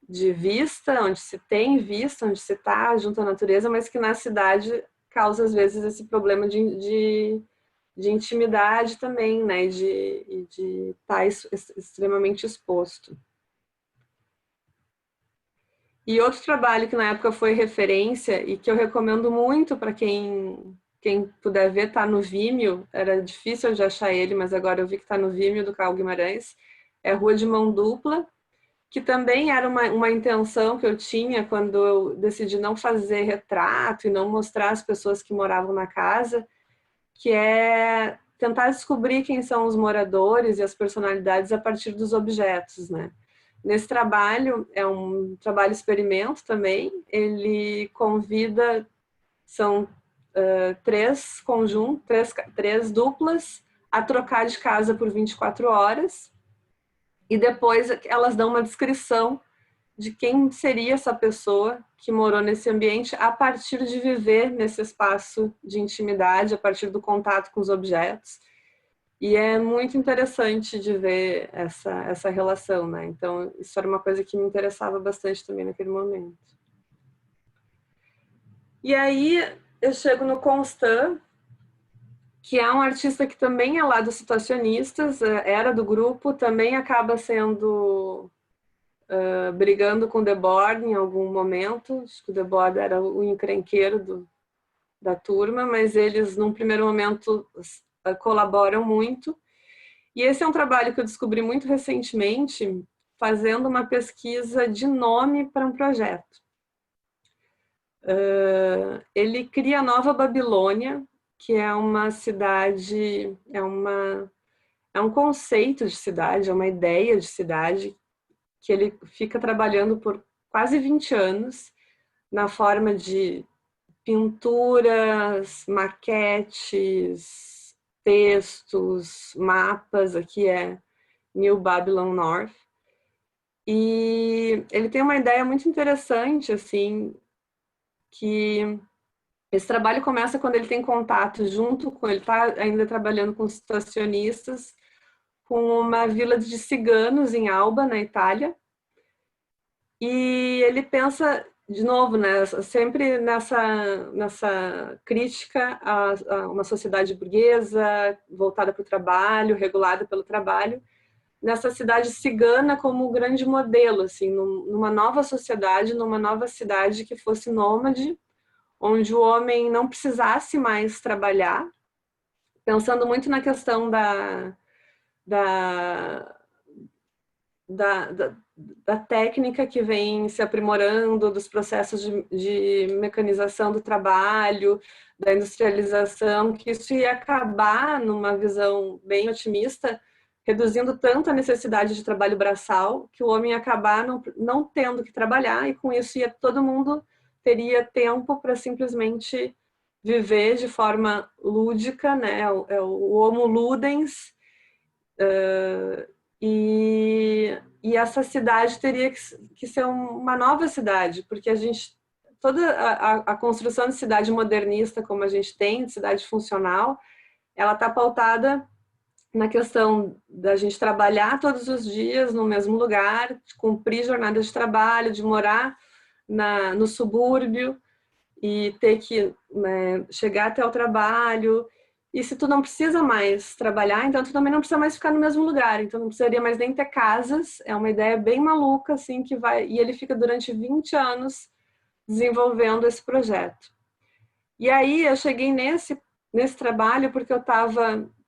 de vista, onde se tem vista, onde se está junto à natureza, mas que na cidade causa às vezes esse problema de intimidade também, né? E de estar extremamente exposto. E outro trabalho que na época foi referência e que eu recomendo muito para quem puder ver, está no Vimeo. Era difícil de achar ele, mas agora eu vi que está no Vimeo do Carl Guimarães. É Rua de Mão Dupla, que também era uma intenção que eu tinha quando eu decidi não fazer retrato e não mostrar as pessoas que moravam na casa, que é tentar descobrir quem são os moradores e as personalidades a partir dos objetos, né? Nesse trabalho, é um trabalho experimento também, ele convida, são três duplas a trocar de casa por 24 horas, e depois elas dão uma descrição de quem seria essa pessoa que morou nesse ambiente a partir de viver nesse espaço de intimidade, a partir do contato com os objetos. E é muito interessante de ver essa relação, né? Então, isso era uma coisa que me interessava bastante também naquele momento. E aí, eu chego no Constant, que é um artista que também é lá dos Situacionistas, era do grupo, também acaba sendo brigando com o Debord em algum momento. Acho que o Debord era o encrenqueiro da turma, mas eles, num primeiro momento, colaboram muito. E esse é um trabalho que eu descobri muito recentemente, fazendo uma pesquisa de nome para um projeto. Ele cria Nova Babilônia, que é uma cidade, é um conceito de cidade, é uma ideia de cidade, que ele fica trabalhando por quase 20 anos, na forma de pinturas, maquetes, textos, mapas. Aqui é New Babylon North. E ele tem uma ideia muito interessante, assim, que esse trabalho começa quando ele tem contato junto com, ele está ainda trabalhando com situacionistas, com uma vila de ciganos em Alba, na Itália. E ele pensa, de novo, né, sempre nessa crítica a uma sociedade burguesa, voltada para o trabalho, regulada pelo trabalho, nessa cidade cigana como um grande modelo, assim, numa nova sociedade, numa nova cidade que fosse nômade, onde o homem não precisasse mais trabalhar, pensando muito na questão da, da técnica que vem se aprimorando, dos processos de mecanização do trabalho, da industrialização, que isso ia acabar, numa visão bem otimista, reduzindo tanto a necessidade de trabalho braçal, que o homem ia acabar não tendo que trabalhar, e com isso todo mundo teria tempo para simplesmente viver de forma lúdica, né? É o Homo Ludens, e essa cidade teria que ser uma nova cidade, porque toda a construção de cidade modernista como a gente tem, de cidade funcional, ela está pautada na questão da gente trabalhar todos os dias no mesmo lugar, de cumprir jornada de trabalho, de morar no subúrbio e ter que, né, chegar até o trabalho. E se tu não precisa mais trabalhar, então tu também não precisa mais ficar no mesmo lugar. Então não precisaria mais nem ter casas. É uma ideia bem maluca, assim, que vai... E ele fica durante 20 anos desenvolvendo esse projeto. E aí eu cheguei nesse trabalho porque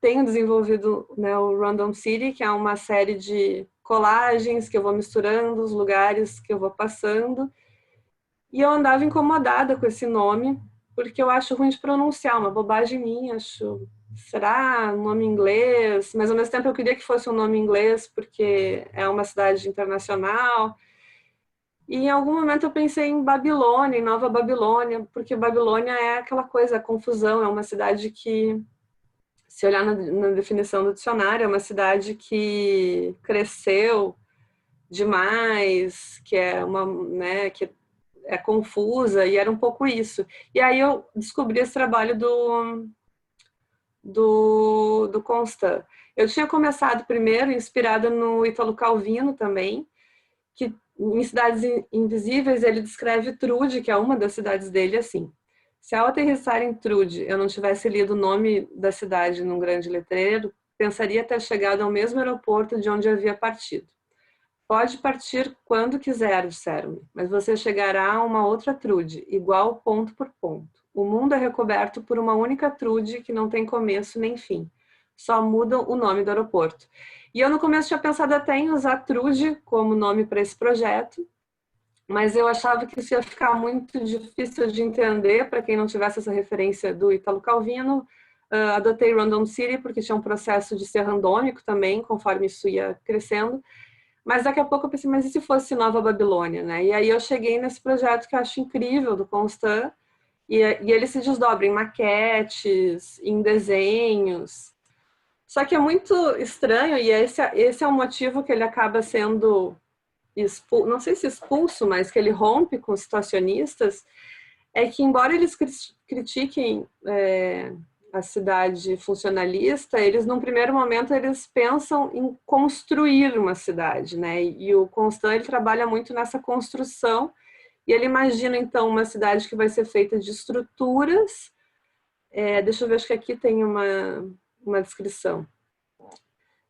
tenho desenvolvido, né, o Random City, que é uma série de colagens que eu vou misturando, os lugares que eu vou passando. E eu andava incomodada com esse nome, porque eu acho ruim de pronunciar, uma bobagem minha, será um nome inglês? Mas ao mesmo tempo eu queria que fosse um nome inglês, porque é uma cidade internacional. E em algum momento eu pensei em Babilônia, em Nova Babilônia, porque Babilônia é aquela coisa, a confusão, é uma cidade que, se olhar na definição do dicionário, é uma cidade que cresceu demais, que é né, que é confusa, e era um pouco isso. E aí eu descobri esse trabalho do Constant. Eu tinha começado primeiro, inspirada no Ítalo Calvino também, que em Cidades Invisíveis ele descreve Trude, que é uma das cidades dele, assim: se ao aterrissar em Trude eu não tivesse lido o nome da cidade num grande letreiro, pensaria ter chegado ao mesmo aeroporto de onde havia partido. Pode partir quando quiser, disseram-me, mas você chegará a uma outra trude, igual ponto por ponto. O mundo é recoberto por uma única trude que não tem começo nem fim. Só muda o nome do aeroporto. E eu no começo tinha pensado até em usar trude como nome para esse projeto, mas eu achava que isso ia ficar muito difícil de entender para quem não tivesse essa referência do Ítalo Calvino. Adotei Random City porque tinha um processo de ser randômico também, conforme isso ia crescendo. Mas daqui a pouco eu pensei, mas e se fosse Nova Babilônia, né? E aí eu cheguei nesse projeto que eu acho incrível, do Constant, e ele se desdobra em maquetes, em desenhos. Só que é muito estranho, e esse é o motivo que ele acaba sendo expulso, não sei se expulso, mas que ele rompe com os situacionistas, é que embora eles critiquem a cidade funcionalista, eles, num primeiro momento, eles pensam em construir uma cidade, né? E o Constant, ele trabalha muito nessa construção, e ele imagina, então, uma cidade que vai ser feita de estruturas. Deixa eu ver, acho que aqui tem uma descrição.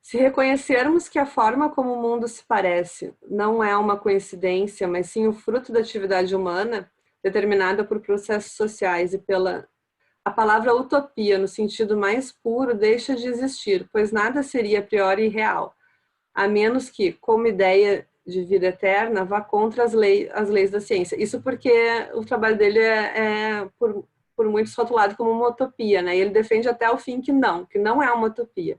Se reconhecermos que a forma como o mundo se parece não é uma coincidência, mas sim o fruto da atividade humana, determinada por processos sociais e a palavra utopia, no sentido mais puro, deixa de existir, pois nada seria a priori real, a menos que, como ideia de vida eterna vá contra as leis da ciência. Isso porque o trabalho dele por muitos rotulado como uma utopia, né? E ele defende até o fim que não é uma utopia.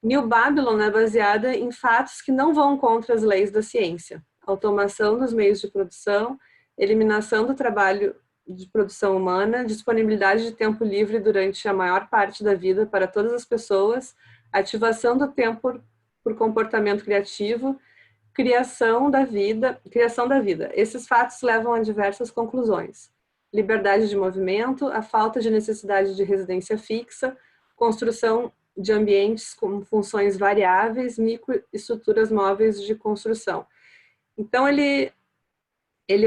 New Babylon é baseada em fatos que não vão contra as leis da ciência. Automação dos meios de produção, eliminação do trabalho de produção humana, disponibilidade de tempo livre durante a maior parte da vida para todas as pessoas, ativação do tempo por comportamento criativo, criação da vida. Esses fatos levam a diversas conclusões. Liberdade de movimento, a falta de necessidade de residência fixa, construção de ambientes com funções variáveis, microestruturas móveis de construção. Então, ele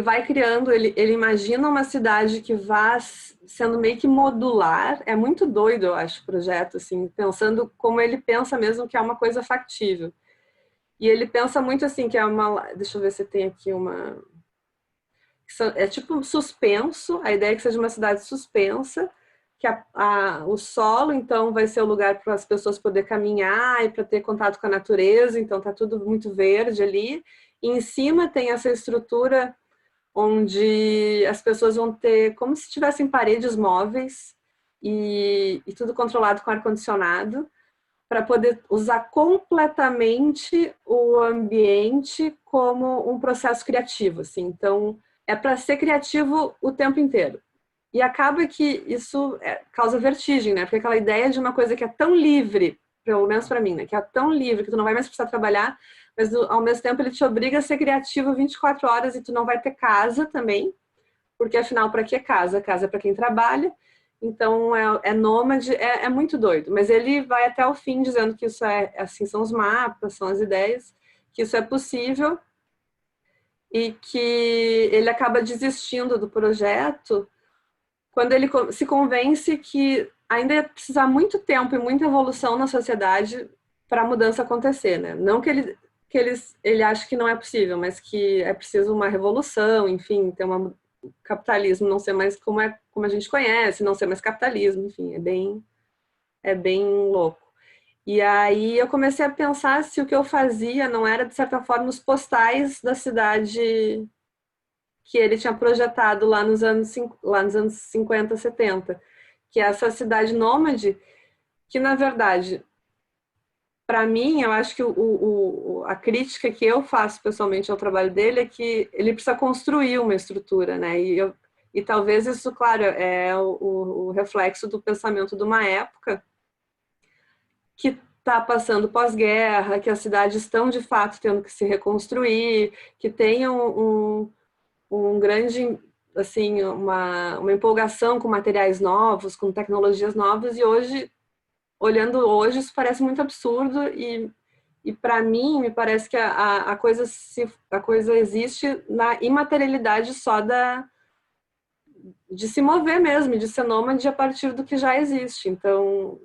vai criando, ele imagina uma cidade que vá sendo meio que modular. É muito doido, eu acho, o projeto, assim, pensando como ele pensa mesmo que é uma coisa factível. E ele pensa muito assim, que é uma... Deixa eu ver se tem aqui uma... É tipo suspenso, a ideia é que seja uma cidade suspensa, que o solo, então, vai ser o lugar para as pessoas poderem caminhar e para ter contato com a natureza, então tá tudo muito verde ali. E em cima tem essa estrutura onde as pessoas vão ter como se tivessem paredes móveis e tudo controlado com ar-condicionado, para poder usar completamente o ambiente como um processo criativo, assim. Então, é para ser criativo o tempo inteiro. E acaba que isso causa vertigem, né? Porque aquela ideia de uma coisa que é tão livre, pelo menos para mim, né? Que é tão livre que tu não vai mais precisar trabalhar, mas ao mesmo tempo ele te obriga a ser criativo 24 horas e tu não vai ter casa também, porque afinal, para que casa? Casa é para quem trabalha. Então, é nômade, é muito doido. Mas ele vai até o fim dizendo que isso assim, são os mapas, são as ideias, que isso é possível e que ele acaba desistindo do projeto quando ele se convence que ainda ia precisar muito tempo e muita evolução na sociedade para a mudança acontecer, né? Não que ele acha que não é possível, mas que é preciso uma revolução, enfim, ter uma capitalismo não ser mais como a gente conhece, não ser mais capitalismo, enfim, é bem louco. E aí eu comecei a pensar se o que eu fazia não era, de certa forma, os postais da cidade que ele tinha projetado lá nos anos 50, 70, que é essa cidade nômade, que na verdade, para mim, eu acho que a crítica que eu faço pessoalmente ao trabalho dele é que ele precisa construir uma estrutura, né? E talvez isso, claro, é o reflexo do pensamento de uma época que está passando pós-guerra, que as cidades estão de fato tendo que se reconstruir, que tem um grande, assim, uma empolgação com materiais novos, com tecnologias novas, e hoje, olhando hoje, isso parece muito absurdo e para mim, me parece que a coisa existe na imaterialidade só de se mover mesmo, de ser nômade a partir do que já existe. Então,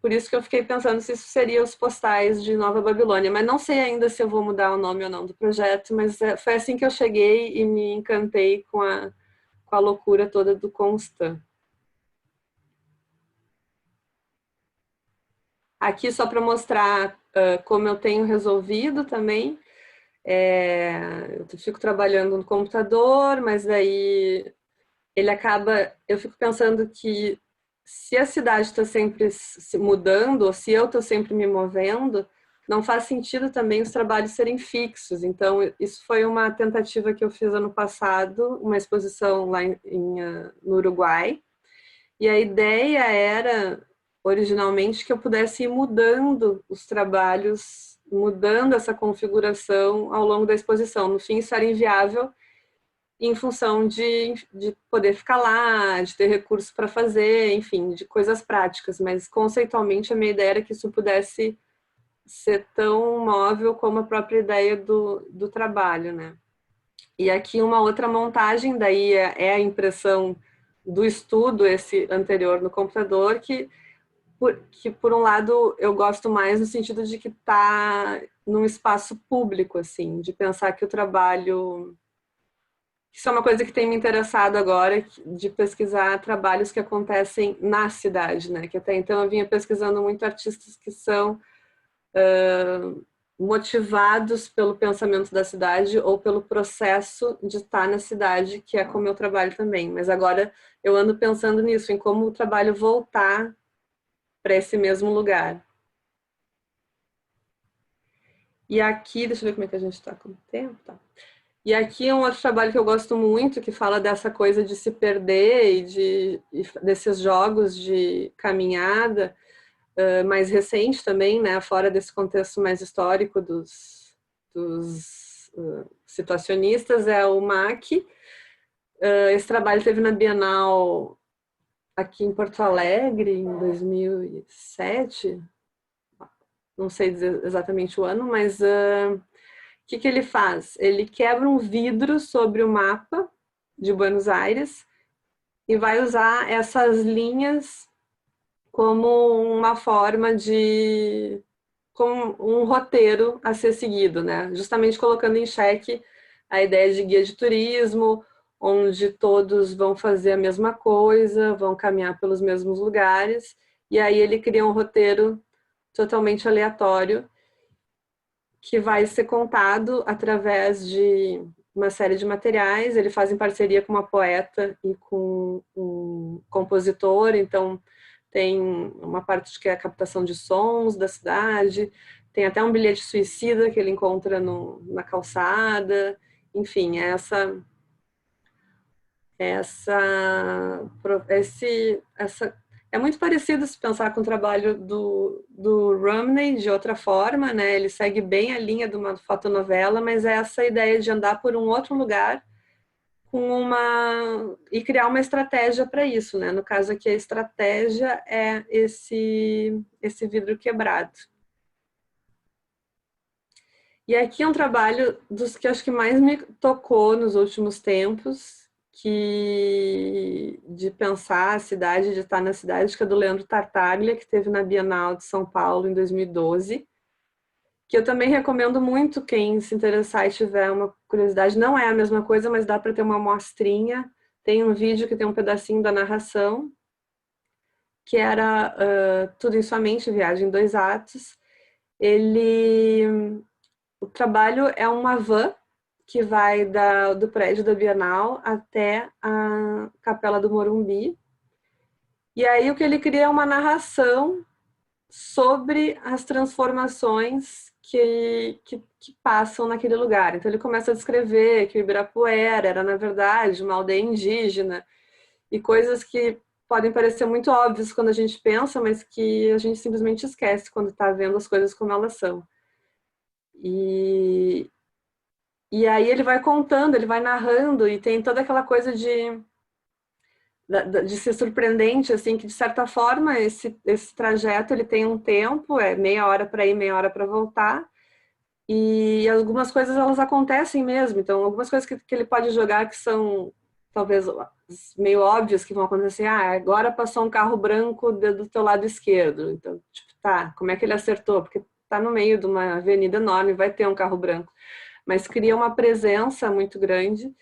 por isso que eu fiquei pensando se isso seria os postais de Nova Babilônia, mas não sei ainda se eu vou mudar o nome ou não do projeto, mas foi assim que eu cheguei e me encantei com a loucura toda do Constant. Aqui só para mostrar como eu tenho resolvido também. Eu fico trabalhando no computador, mas daí eu fico pensando que se a cidade está sempre se mudando, ou se eu estou sempre me movendo, não faz sentido também os trabalhos serem fixos. Então, isso foi uma tentativa que eu fiz ano passado, uma exposição lá no Uruguai, e a ideia era, originalmente, que eu pudesse ir mudando os trabalhos, mudando essa configuração ao longo da exposição. No fim, isso era inviável em função de poder ficar lá, de ter recursos para fazer, enfim, de coisas práticas. Mas, conceitualmente, a minha ideia era que isso pudesse ser tão móvel como a própria ideia do trabalho, né? E aqui uma outra montagem, daí é a impressão do estudo, esse anterior no computador, que por um lado eu gosto mais no sentido de que está num espaço público, assim, de pensar que o trabalho... Isso é uma coisa que tem me interessado agora, de pesquisar trabalhos que acontecem na cidade, né? Que até então eu vinha pesquisando muito artistas que são motivados pelo pensamento da cidade ou pelo processo de estar na cidade, que é como eu trabalho também. Mas agora eu ando pensando nisso, em como o trabalho voltar para esse mesmo lugar. E aqui, deixa eu ver como é que a gente está com o tempo. Tá. E aqui é um outro trabalho que eu gosto muito, que fala dessa coisa de se perder e desses jogos de caminhada, mais recente também, né, fora desse contexto mais histórico dos situacionistas, é o MAC. Esse trabalho teve na Bienal aqui em Porto Alegre, em 2007, não sei dizer exatamente o ano, mas o que ele faz? Ele quebra um vidro sobre o mapa de Buenos Aires e vai usar essas linhas como uma forma de como um roteiro a ser seguido, né? Justamente colocando em xeque a ideia de guia de turismo, onde todos vão fazer a mesma coisa, vão caminhar pelos mesmos lugares, e aí ele cria um roteiro totalmente aleatório que vai ser contado através de uma série de materiais. Ele faz em parceria com uma poeta e com um compositor, então tem uma parte que é a captação de sons da cidade, tem até um bilhete suicida que ele encontra na calçada, enfim, essa é muito parecido se pensar com o trabalho do Romney de outra forma, né? Ele segue bem a linha de uma fotonovela, mas é essa ideia de andar por um outro lugar e criar uma estratégia para isso, né? No caso aqui, a estratégia é esse vidro quebrado. E aqui é um trabalho dos que acho que mais me tocou nos últimos tempos, de pensar a cidade, de estar na cidade, que é do Leandro Tartaglia, que teve na Bienal de São Paulo em 2012, que eu também recomendo muito quem se interessar e tiver uma curiosidade. Não é a mesma coisa, mas dá para ter uma amostrinha. Tem um vídeo que tem um pedacinho da narração, que era Tudo em Sua Mente, Viagem em 2 atos. O trabalho é uma van que vai do prédio da Bienal até a Capela do Morumbi. E aí o que ele cria é uma narração sobre as transformações que passam naquele lugar. Então ele começa a descrever que o Ibirapuera era, na verdade, uma aldeia indígena e coisas que podem parecer muito óbvias quando a gente pensa, mas que a gente simplesmente esquece quando está vendo as coisas como elas são. E, e aí ele vai contando, ele vai narrando e tem toda aquela coisa de ser surpreendente, assim, que de certa forma esse trajeto ele tem um tempo, é meia hora para ir, meia hora para voltar, e algumas coisas elas acontecem mesmo, então algumas coisas que ele pode jogar que são talvez meio óbvias que vão acontecer, agora passou um carro branco do teu lado esquerdo, então, tipo, tá, como é que ele acertou? Porque tá no meio de uma avenida enorme, vai ter um carro branco, mas cria uma presença muito grande.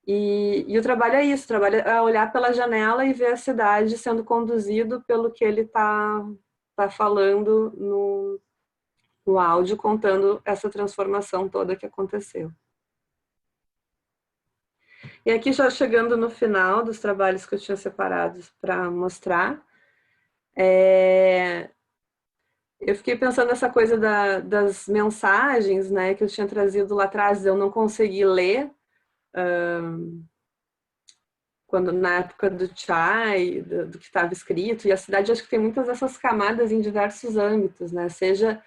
E o trabalho é isso, o trabalho é olhar pela janela e ver a cidade sendo conduzido pelo que ele tá falando no áudio, contando essa transformação toda que aconteceu. E aqui já chegando no final dos trabalhos que eu tinha separado para mostrar, eu fiquei pensando nessa coisa das mensagens, né, que eu tinha trazido lá atrás, eu não consegui ler, quando na época do chai, do que estava escrito, e a cidade acho que tem muitas dessas camadas em diversos âmbitos, né? Seja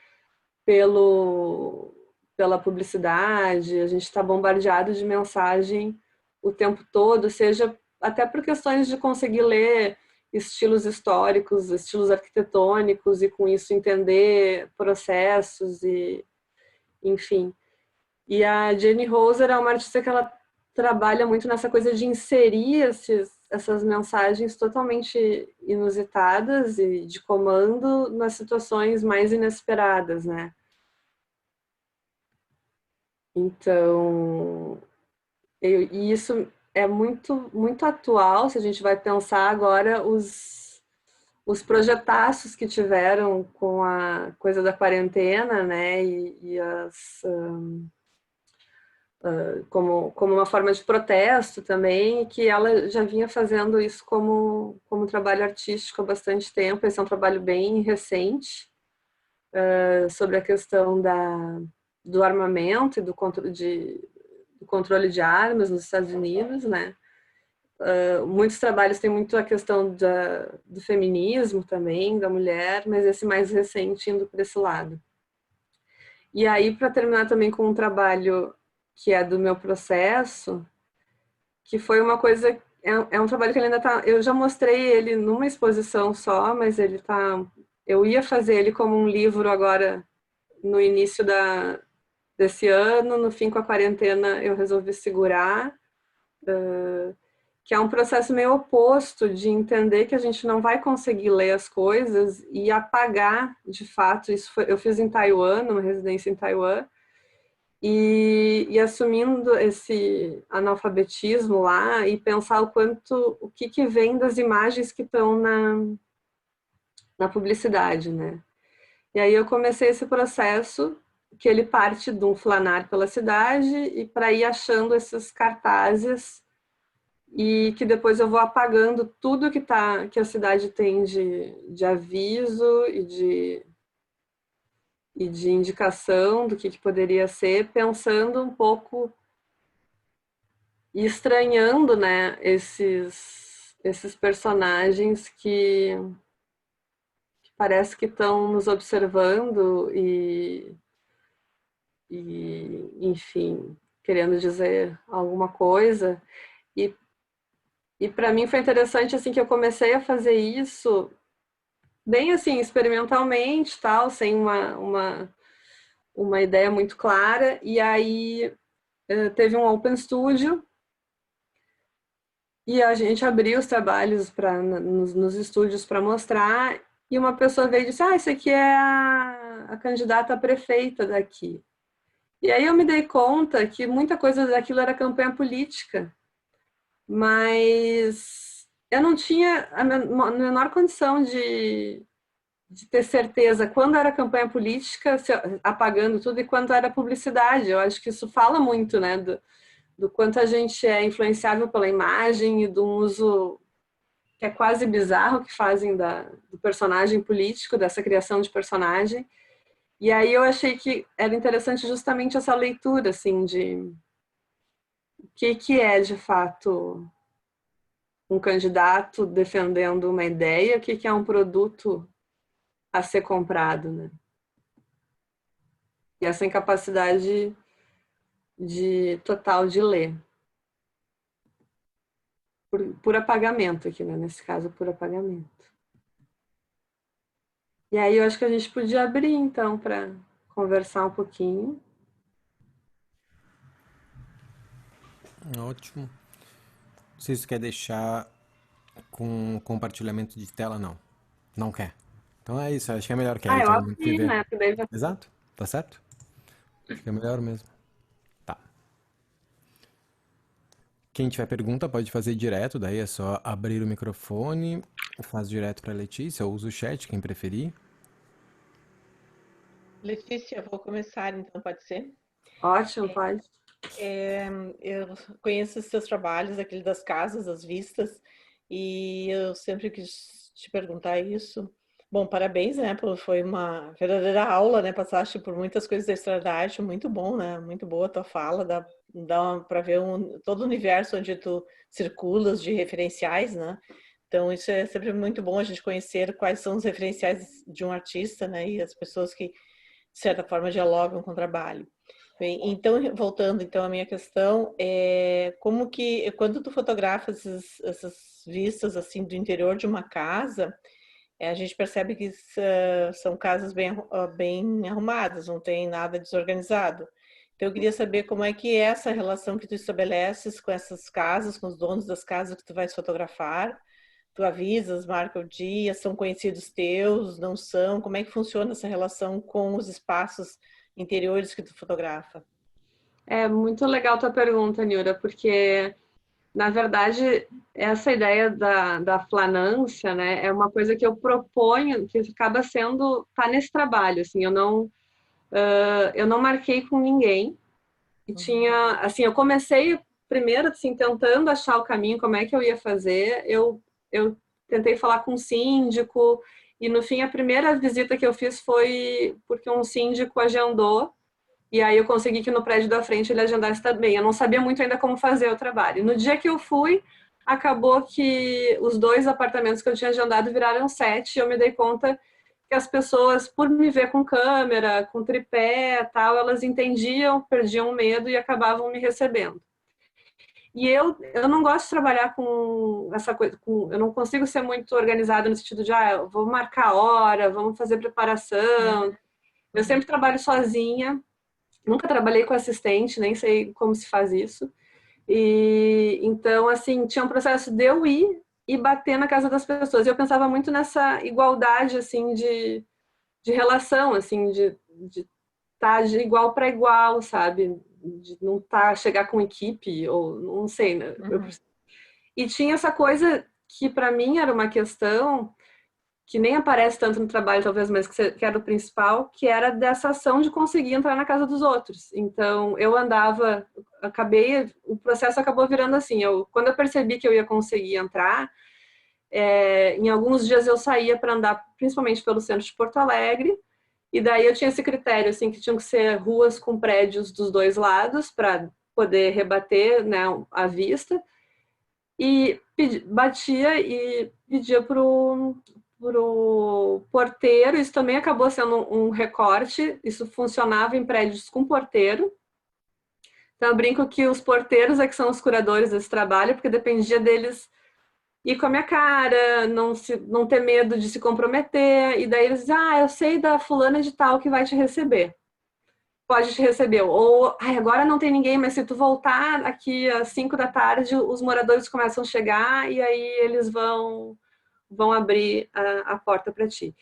pela publicidade, a gente está bombardeado de mensagem o tempo todo, seja até por questões de conseguir ler estilos históricos, estilos arquitetônicos e com isso entender processos e enfim. E a Jenny Roser é uma artista que ela trabalha muito nessa coisa de inserir essas mensagens totalmente inusitadas e de comando nas situações mais inesperadas, né? Então, e isso é muito, muito atual, se a gente vai pensar agora os projetaços que tiveram com a coisa da quarentena, né, e como uma forma de protesto também, que ela já vinha fazendo isso como trabalho artístico há bastante tempo. Esse é um trabalho bem recente, sobre a questão do armamento e do controle de armas nos Estados Unidos, né? Muitos trabalhos têm muito a questão do feminismo também, da mulher, mas esse mais recente indo para esse lado. E aí, para terminar também com um trabalho que é do meu processo, que foi uma coisa, é um trabalho que ele ainda tá, eu já mostrei ele numa exposição só, mas ele tá, eu ia fazer ele como um livro agora no início desse ano, no fim com a quarentena eu resolvi segurar, que é um processo meio oposto de entender que a gente não vai conseguir ler as coisas e apagar, de fato, eu fiz em Taiwan, numa residência em Taiwan, e assumindo esse analfabetismo lá e pensar o que vem das imagens que estão na publicidade, né? E aí eu comecei esse processo que ele parte de um flanar pela cidade e para ir achando esses cartazes e que depois eu vou apagando tudo que a cidade tem de aviso e de indicação do que poderia ser, pensando um pouco e estranhando, né, esses personagens que parece que estão nos observando enfim, querendo dizer alguma coisa. E, e para mim foi interessante assim que eu comecei a fazer isso bem assim experimentalmente, tal, sem uma ideia muito clara. E aí teve um Open Studio e a gente abriu os trabalhos nos estúdios para mostrar. E uma pessoa veio e disse: Ah, isso aqui é a candidata a prefeita daqui. E aí eu me dei conta que muita coisa daquilo era campanha política, mas eu não tinha a menor condição de ter certeza quando era campanha política, apagando tudo, e quando era publicidade. Eu acho que isso fala muito, né, do quanto a gente é influenciável pela imagem e do uso que é quase bizarro que fazem do personagem político, dessa criação de personagem. E aí eu achei que era interessante justamente essa leitura, assim, de o que é, de fato, um candidato defendendo uma ideia, o que é um produto a ser comprado, né? E essa incapacidade total de ler. Por apagamento aqui, né? Nesse caso, por apagamento. E aí eu acho que a gente podia abrir, então, para conversar um pouquinho. Ótimo. Se você quer deixar com compartilhamento de tela, não. Não quer. Então é isso, acho que é melhor que aí Eu todo mundo que abri, vê. né? Porque daí vai... Exato, tá certo? Acho que é melhor mesmo. Tá. Quem tiver pergunta pode fazer direto, daí é só abrir o microfone, faz direto pra Letícia, ou usa o chat, quem preferir. Letícia, vou começar, então pode ser? Ótimo, pode. Eu conheço os seus trabalhos, aquele das casas, das vistas, e eu sempre quis te perguntar isso. Bom, parabéns, né? Foi uma verdadeira aula, né? Passaste por muitas coisas da história da arte, muito bom, né? Muito boa a tua fala, dá para ver todo o universo onde tu circulas de referenciais, né? Então, isso é sempre muito bom a gente conhecer quais são os referenciais de um artista, né? E as pessoas que, de certa forma, dialogam com o trabalho. Bem, então, voltando então à minha questão, como que, quando tu fotografas essas vistas assim do interior de uma casa, a gente percebe que são casas bem arrumadas, não tem nada desorganizado. Então, eu queria saber como é que é essa relação que tu estabeleces com essas casas, com os donos das casas que tu vais fotografar. Tu avisas, marca o dia, são conhecidos teus, não são? Como é que funciona essa relação com os espaços interiores que tu fotografa? É muito legal tua pergunta, Nilda, porque Na verdade, essa ideia da flanância, né, é uma coisa que eu proponho, que acaba sendo, tá nesse trabalho, assim, eu não marquei com ninguém, e tinha, assim, eu comecei primeiro, assim, tentando achar o caminho, como é que eu ia fazer, eu tentei falar com um síndico, e no fim a primeira visita que eu fiz foi porque um síndico agendou, e aí eu consegui que no prédio da frente ele agendasse também. Eu não sabia muito ainda como fazer o trabalho. No dia que eu fui, acabou que os 2 apartamentos que eu tinha agendado viraram 7, e eu me dei conta que as pessoas, por me ver com câmera, com tripé, tal, elas entendiam, perdiam o medo e acabavam me recebendo. E eu não gosto de trabalhar com essa coisa, eu não consigo ser muito organizada no sentido de, eu vou marcar a hora, vamos fazer preparação. Eu sempre trabalho sozinha, nunca trabalhei com assistente, nem sei como se faz isso. E então, assim, tinha um processo de eu ir e bater na casa das pessoas. E eu pensava muito nessa igualdade, assim, de relação, assim, de estar de igual para igual, sabe? De não chegar com equipe, ou não sei, né? E tinha essa coisa que para mim era uma questão que nem aparece tanto no trabalho, talvez, mas que era o principal, que era dessa ação de conseguir entrar na casa dos outros. Então, eu andava, o processo acabou virando assim, quando eu percebi que eu ia conseguir entrar, em alguns dias eu saía para andar, principalmente pelo centro de Porto Alegre, e daí eu tinha esse critério, assim, que tinham que ser ruas com prédios dos 2 lados, para poder rebater, né, a vista, e batia e pedia pro porteiro, isso também acabou sendo um recorte, isso funcionava em prédios com porteiro. Então eu brinco que os porteiros é que são os curadores desse trabalho, porque dependia deles ir com a minha cara, não ter medo de se comprometer, e daí eles dizem, eu sei da fulana de tal que vai te receber. Pode te receber. Ou, agora não tem ninguém, mas se tu voltar aqui às 5 da tarde, os moradores começam a chegar e aí eles vão abrir a porta para ti.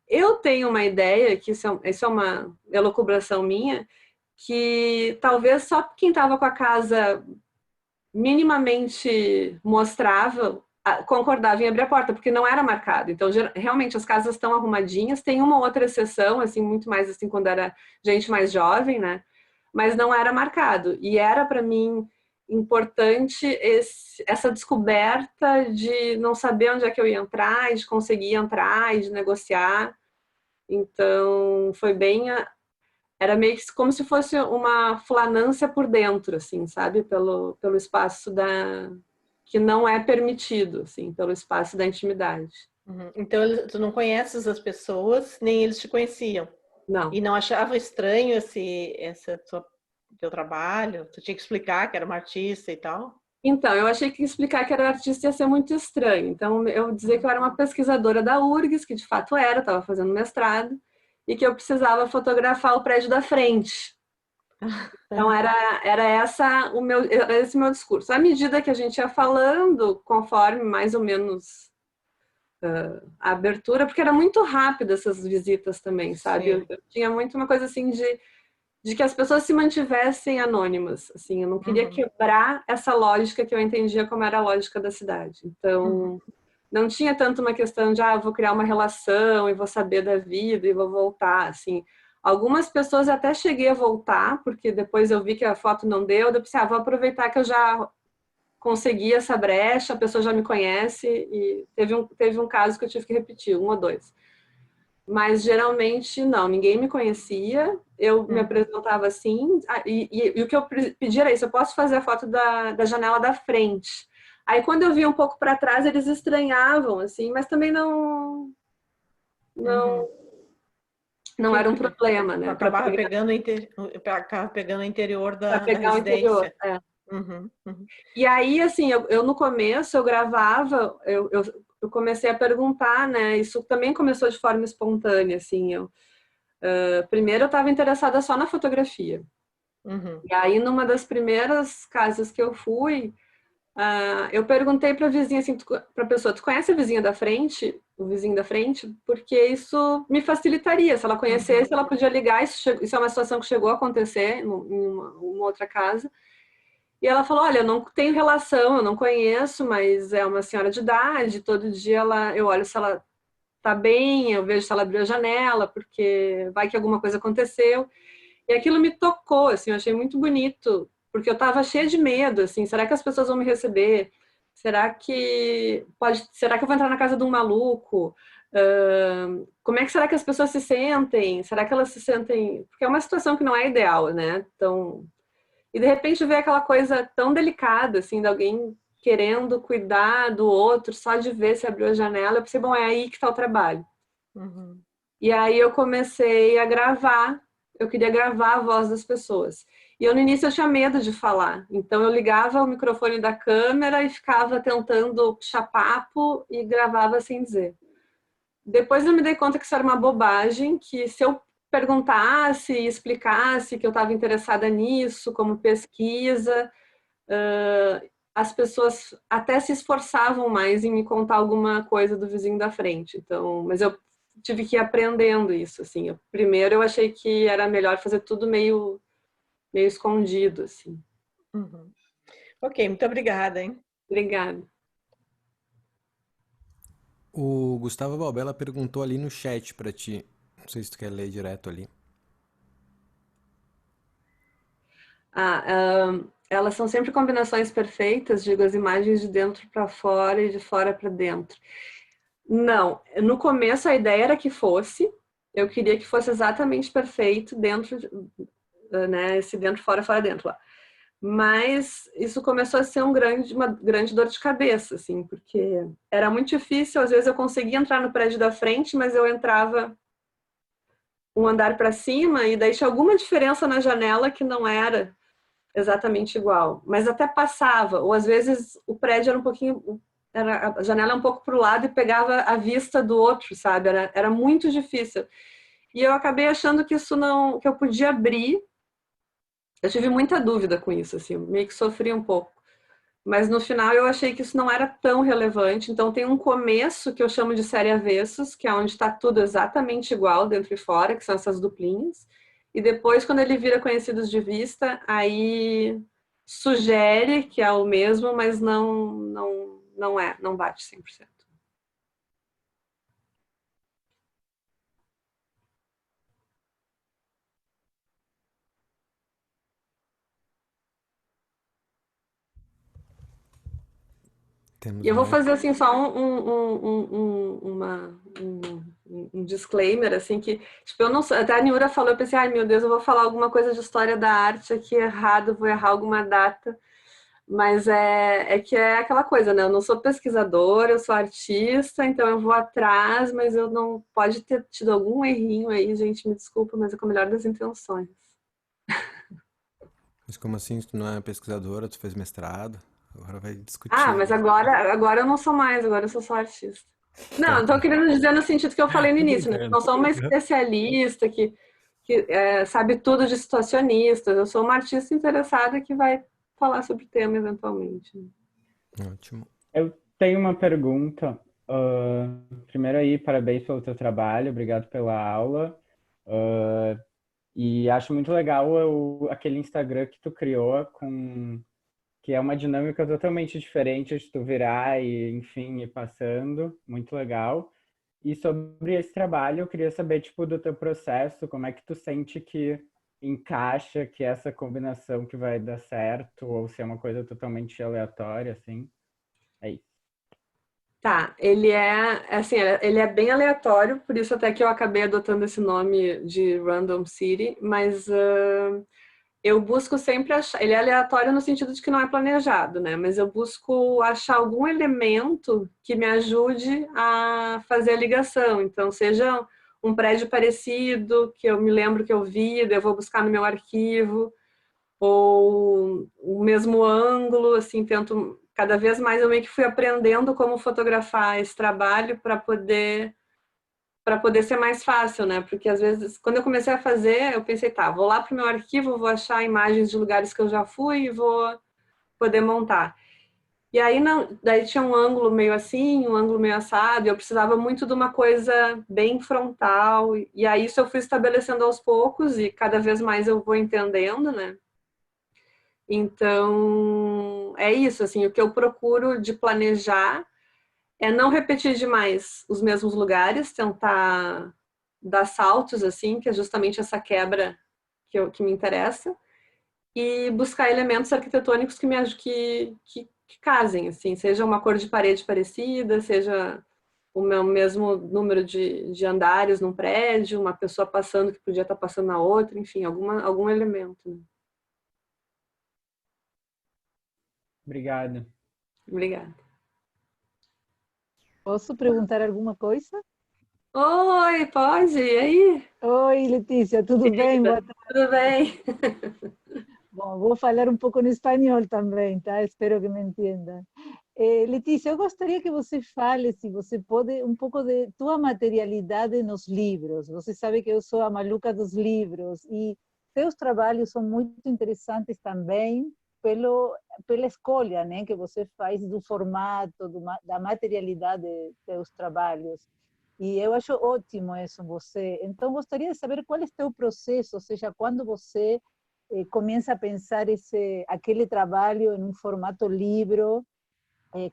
Eu tenho uma ideia, que isso é uma elucubração minha, que talvez só quem estava com a casa minimamente mostrável concordava em abrir a porta, porque não era marcado. Então, realmente, as casas estão arrumadinhas, tem uma outra exceção, assim, muito mais assim, quando era gente mais jovem, né? Mas não era marcado. E era, para mim, importante essa descoberta de não saber onde é que eu ia entrar, e de conseguir entrar, e de negociar. Então, foi bem... Era meio que como se fosse uma flanância por dentro, assim, sabe? Pelo espaço que não é permitido, assim, pelo espaço da intimidade. Então, tu não conheces as pessoas, nem eles te conheciam? Não. E não achava estranho esse teu trabalho? Tu tinha que explicar que era uma artista e tal? Então, eu achei que explicar que era artista ia ser muito estranho. Então, eu dizer que eu era uma pesquisadora da URGS, que de fato era, estava fazendo mestrado, e que eu precisava fotografar o prédio da frente. Então, era esse meu discurso. À medida que a gente ia falando, conforme mais ou menos a abertura, porque era muito rápido essas visitas também, sabe? Eu tinha muito uma coisa assim de que as pessoas se mantivessem anônimas, assim, eu não queria quebrar essa lógica que eu entendia como era a lógica da cidade. Então, não tinha tanto uma questão de, eu vou criar uma relação e vou saber da vida e vou voltar, assim. Algumas pessoas até cheguei a voltar, porque depois eu vi que a foto não deu, eu pensei, vou aproveitar que eu já consegui essa brecha, a pessoa já me conhece, e teve um caso que eu tive que repetir, 1 ou 2. Mas geralmente não, ninguém me conhecia, eu me apresentava assim, e o que eu pedi era isso, eu posso fazer a foto da janela da frente. Aí quando eu via um pouco para trás, eles estranhavam, assim, mas também não era um problema, né? Acabava pegando o interior da pegar o interior, residência. E aí, assim, eu no começo, eu gravava, eu comecei a perguntar, né? Isso também começou de forma espontânea, assim. Primeiro eu estava interessada só na fotografia. E aí, numa das primeiras casas que eu fui, eu perguntei para a vizinha, assim, para a pessoa, tu conhece a vizinha da frente? O vizinho da frente? Porque isso me facilitaria. Se ela conhecesse, ela podia ligar. Isso é uma situação que chegou a acontecer em uma outra casa. E ela falou, olha, eu não tenho relação, eu não conheço, mas é uma senhora de idade, todo dia eu olho se ela tá bem, eu vejo se ela abriu a janela, porque vai que alguma coisa aconteceu. E aquilo me tocou, assim, eu achei muito bonito, porque eu estava cheia de medo, assim, será que as pessoas vão me receber? Será que eu vou entrar na casa de um maluco? Como é que será que as pessoas se sentem? Será que elas se sentem... Porque é uma situação que não é ideal, né? Então, e de repente ver aquela coisa tão delicada, assim, de alguém querendo cuidar do outro, só de ver se abriu a janela, eu pensei, bom, é aí que está o trabalho. Uhum. E aí eu comecei a gravar, eu queria gravar a voz das pessoas. E eu no início eu tinha medo de falar, então eu ligava o microfone da câmera e ficava tentando puxar papo e gravava sem dizer. Depois eu me dei conta que isso era uma bobagem, que se eu perguntasse e explicasse que eu estava interessada nisso, como pesquisa, as pessoas até se esforçavam mais em me contar alguma coisa do vizinho da frente. Então, mas eu tive que ir aprendendo isso, assim. Primeiro eu achei que era melhor fazer tudo meio escondido, assim. Uhum. Ok, muito obrigada, hein? Obrigada. O Gustavo Balbella perguntou ali no chat pra ti. Não sei se tu quer ler direto ali. Elas são sempre combinações perfeitas, digo, as imagens de dentro para fora e de fora para dentro. Não, no começo a ideia era que fosse, eu queria que fosse exatamente perfeito dentro, né, esse dentro, fora, fora, dentro lá. Mas isso começou a ser uma grande dor de cabeça, assim, porque era muito difícil, às vezes eu conseguia entrar no prédio da frente, mas eu entrava um andar para cima e daí tinha alguma diferença na janela que não era exatamente igual, mas até passava, ou às vezes o prédio era um pouquinho, a janela um pouco para o lado e pegava a vista do outro, sabe? Era muito difícil. E eu acabei achando que isso não, que eu podia abrir. Eu tive muita dúvida com isso, assim, meio que sofri um pouco. Mas no final eu achei que isso não era tão relevante. Então tem um começo que eu chamo de série avessos, que é onde está tudo exatamente igual dentro e fora, que são essas duplinhas. E depois, quando ele vira conhecidos de vista, aí sugere que é o mesmo, mas não é, não bate 100%. E Temos eu vou mais. fazer assim só um disclaimer, assim, que tipo, eu não sei, até a Niura falou, eu pensei, ai meu Deus, eu vou falar alguma coisa de história da arte aqui errado, vou errar alguma data, mas é que é aquela coisa, né? Eu não sou pesquisadora, eu sou artista, então eu vou atrás, mas eu não pode ter tido algum errinho aí, gente, me desculpa, mas é com a melhor das intenções. Mas como assim, se tu não é pesquisadora, tu fez mestrado? Agora vai Ah, discutir. mas agora eu não sou mais, agora eu sou só artista. Não, Tá, estou tá. querendo dizer no sentido que eu falei no Tô início, né? brincando. Não sou uma especialista que sabe tudo de situacionistas. Eu sou uma artista interessada que vai falar sobre o tema eventualmente. Ótimo. Eu tenho uma pergunta. Primeiro aí, parabéns pelo teu trabalho, obrigado pela aula. E acho muito legal aquele Instagram que tu criou, que é uma dinâmica totalmente diferente de tu virar e, enfim, ir passando. Muito legal. E sobre esse trabalho, eu queria saber, tipo, do teu processo, como é que tu sente que encaixa, que é essa combinação que vai dar certo, ou se é uma coisa totalmente aleatória, assim. É isso. Tá, ele é bem aleatório, por isso até que eu acabei adotando esse nome de Random City, mas eu busco sempre achar. Ele é aleatório no sentido de que não é planejado, né? Mas eu busco achar algum elemento que me ajude a fazer a ligação. Então, seja um prédio parecido, que eu me lembro que eu vi, daí eu vou buscar no meu arquivo, ou o mesmo ângulo, assim, tento. Cada vez mais eu meio que fui aprendendo como fotografar esse trabalho para poder ser mais fácil, né? Porque às vezes, quando eu comecei a fazer, eu pensei, tá, vou lá para o meu arquivo, vou achar imagens de lugares que eu já fui e vou poder montar. E aí não, daí tinha um ângulo meio assim, um ângulo meio assado, e eu precisava muito de uma coisa bem frontal. E aí isso eu fui estabelecendo aos poucos e cada vez mais eu vou entendendo, né? Então, é isso, assim, o que eu procuro de planejar é não repetir demais os mesmos lugares, tentar dar saltos, assim, que é justamente essa quebra que me interessa, e buscar elementos arquitetônicos que casem, assim, seja uma cor de parede parecida, seja o meu mesmo número de andares num prédio, uma pessoa passando que podia estar passando na outra, enfim, algum elemento. Né? Obrigado. Obrigada. Posso perguntar alguma coisa? Oi, pode? E aí? Oi, Letícia, tudo bem? Boa tarde. Tudo bem? Bom, vou falar um pouco em espanhol também, tá? Espero que me entenda. Letícia, eu gostaria que você fale, se você pode, um pouco de tua materialidade nos livros. Você sabe que eu sou a maluca dos livros e teus trabalhos são muito interessantes também pela escolha, né, que você faz do formato, da materialidade de teus trabalhos. E eu acho ótimo isso em você. Então, gostaria de saber qual é o teu processo, ou seja, quando você começa a pensar aquele trabalho em um formato livro,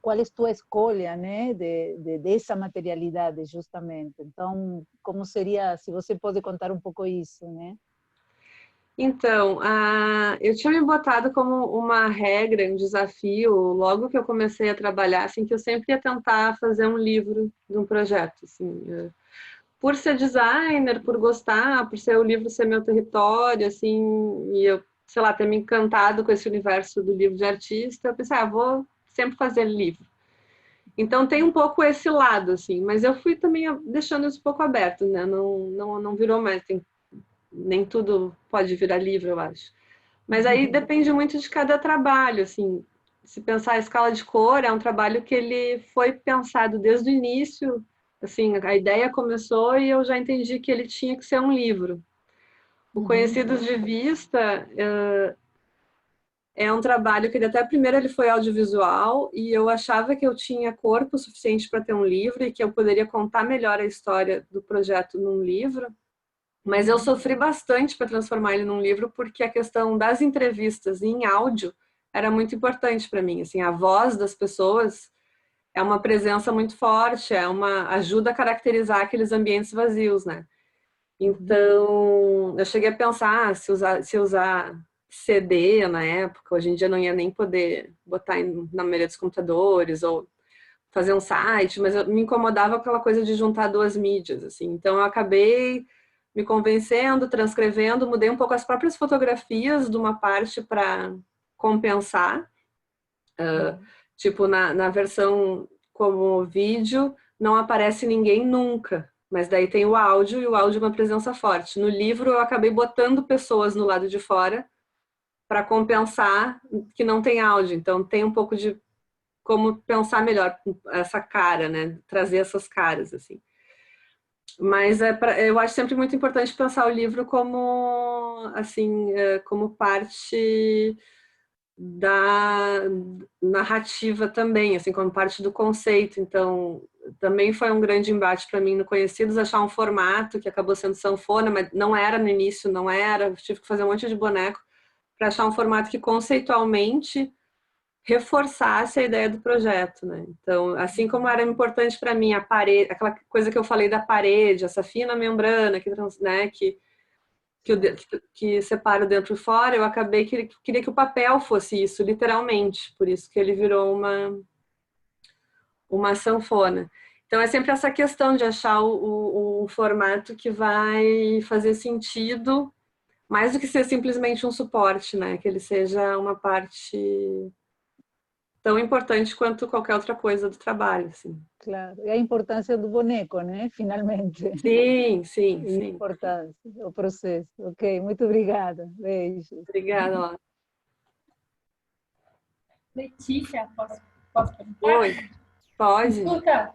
qual é a tua escolha, né, dessa materialidade, justamente. Então, como seria, se você pode contar um pouco isso, né? Então, eu tinha me botado como uma regra, um desafio, logo que eu comecei a trabalhar, assim, que eu sempre ia tentar fazer um livro de um projeto, assim, por ser designer, por gostar, por ser o livro ser meu território, assim, e eu, sei lá, ter me encantado com esse universo do livro de artista, eu pensei, vou sempre fazer livro. Então tem um pouco esse lado, assim, mas eu fui também deixando isso um pouco aberto, né? Não virou mais, nem tudo pode virar livro, eu acho. Mas aí depende muito de cada trabalho, assim. Se pensar a escala de cor, é um trabalho que ele foi pensado desde o início, assim, a ideia começou e eu já entendi que ele tinha que ser um livro. O Conhecidos de Vista é um trabalho que ele até primeiro ele foi audiovisual e eu achava que eu tinha corpo suficiente para ter um livro e que eu poderia contar melhor a história do projeto num livro, mas eu sofri bastante para transformar ele num livro porque a questão das entrevistas em áudio era muito importante para mim, assim, a voz das pessoas é uma presença muito forte, é uma ajuda a caracterizar aqueles ambientes vazios, né? Então, eu cheguei a pensar se usar CD na época, hoje em dia não ia nem poder botar na maioria dos computadores ou fazer um site, mas me incomodava aquela coisa de juntar duas mídias, assim. Então, eu acabei me convencendo, transcrevendo, mudei um pouco as próprias fotografias de uma parte para compensar. Tipo, na versão como vídeo, não aparece ninguém nunca. Mas daí tem o áudio, e o áudio é uma presença forte. No livro, eu acabei botando pessoas no lado de fora para compensar que não tem áudio. Então, tem um pouco de como pensar melhor essa cara, né? Trazer essas caras, assim. Mas eu acho sempre muito importante pensar o livro como, assim, como parte da narrativa também, assim, como parte do conceito. Então, também foi um grande embate para mim no Conhecidos achar um formato que acabou sendo sanfona, mas não era no início, não era. Tive que fazer um monte de boneco para achar um formato que conceitualmente reforçasse a ideia do projeto, né? Então, assim como era importante para mim a parede, aquela coisa que eu falei da parede, essa fina membrana né, que separa o dentro e fora, eu acabei que queria que o papel fosse isso, literalmente, por isso que ele virou uma sanfona. Então é sempre essa questão de achar o formato que vai fazer sentido, mais do que ser simplesmente um suporte, né? Que ele seja uma parte tão importante quanto qualquer outra coisa do trabalho, assim. Claro, e a importância do boneco, né? Finalmente. Sim, sim, E a sim. importância, o processo. Ok, muito obrigada. Beijos. Obrigada, Laura. Letícia, posso perguntar? Oi, pode? Escuta,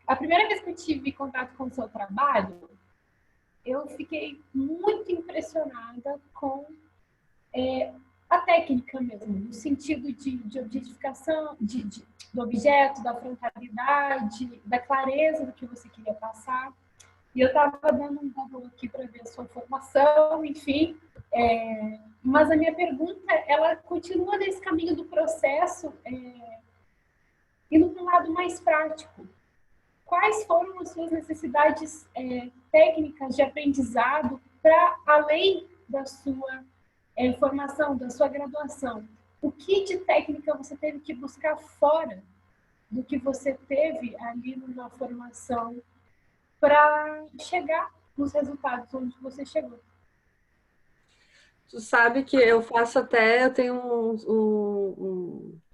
a primeira vez que eu tive contato com o seu trabalho, eu fiquei muito impressionada com a técnica mesmo, no sentido de objetificação do objeto, da frontalidade, da clareza do que você queria passar. E eu estava dando um Google aqui para ver a sua formação, enfim. Mas a minha pergunta, ela continua nesse caminho do processo, indo para um lado mais prático. Quais foram as suas necessidades técnicas de aprendizado para além da sua formação, da sua graduação? O que de técnica você teve que buscar fora do que você teve ali numa formação para chegar nos resultados onde você chegou? Tu sabe que eu tenho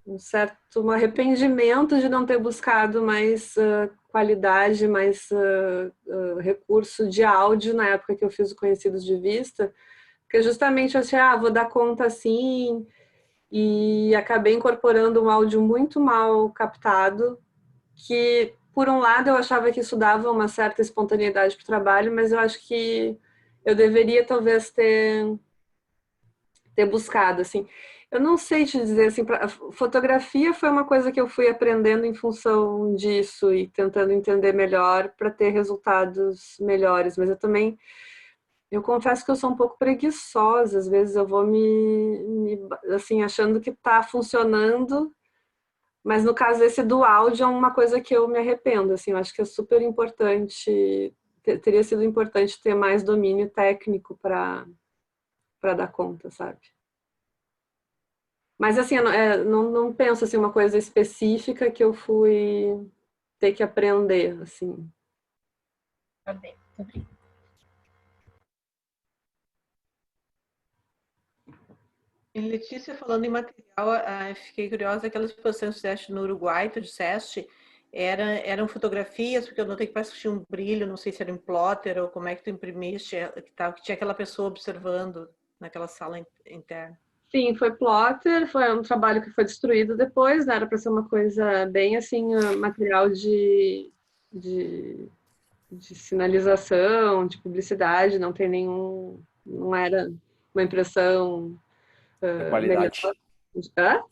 um certo arrependimento de não ter buscado mais qualidade, mais recurso de áudio na época que eu fiz o Conhecidos de Vista, porque justamente eu achei, vou dar conta assim, e acabei incorporando um áudio muito mal captado, que por um lado eu achava que isso dava uma certa espontaneidade para o trabalho, mas eu acho que eu deveria talvez ter buscado, assim. Eu não sei te dizer, assim, fotografia foi uma coisa que eu fui aprendendo em função disso e tentando entender melhor para ter resultados melhores, mas eu confesso que eu sou um pouco preguiçosa, às vezes eu vou assim, achando que está funcionando, mas no caso esse do áudio é uma coisa que eu me arrependo, assim, eu acho que é super importante, teria sido importante ter mais domínio técnico para dar conta, sabe? Mas assim, eu não penso assim uma coisa específica que eu fui ter que aprender, assim. Tá bem, muito obrigada. E Letícia, falando em material, fiquei curiosa, aquelas exposições que fizeste no Uruguai, tu disseste, eram fotografias, porque eu notei que parece que tinha um brilho, não sei se era em plotter ou como é que tu imprimiste, que tinha aquela pessoa observando naquela sala interna. Sim, foi plotter, foi um trabalho que foi destruído depois, né? Era para ser uma coisa bem assim, material de sinalização, de publicidade, não tem nenhum, não era uma impressão melhor. Qualidade. Hã?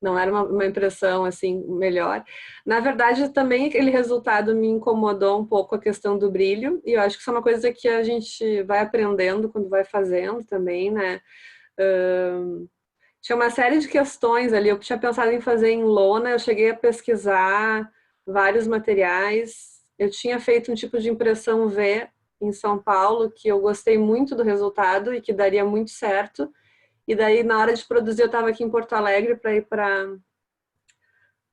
Não era uma impressão assim melhor. Na verdade, também aquele resultado me incomodou um pouco a questão do brilho, e eu acho que isso é uma coisa que a gente vai aprendendo quando vai fazendo também, né? Tinha uma série de questões ali, eu tinha pensado em fazer em lona, eu cheguei a pesquisar vários materiais, eu tinha feito um tipo de impressão V em São Paulo, que eu gostei muito do resultado e que daria muito certo, e daí na hora de produzir eu estava aqui em Porto Alegre para ir para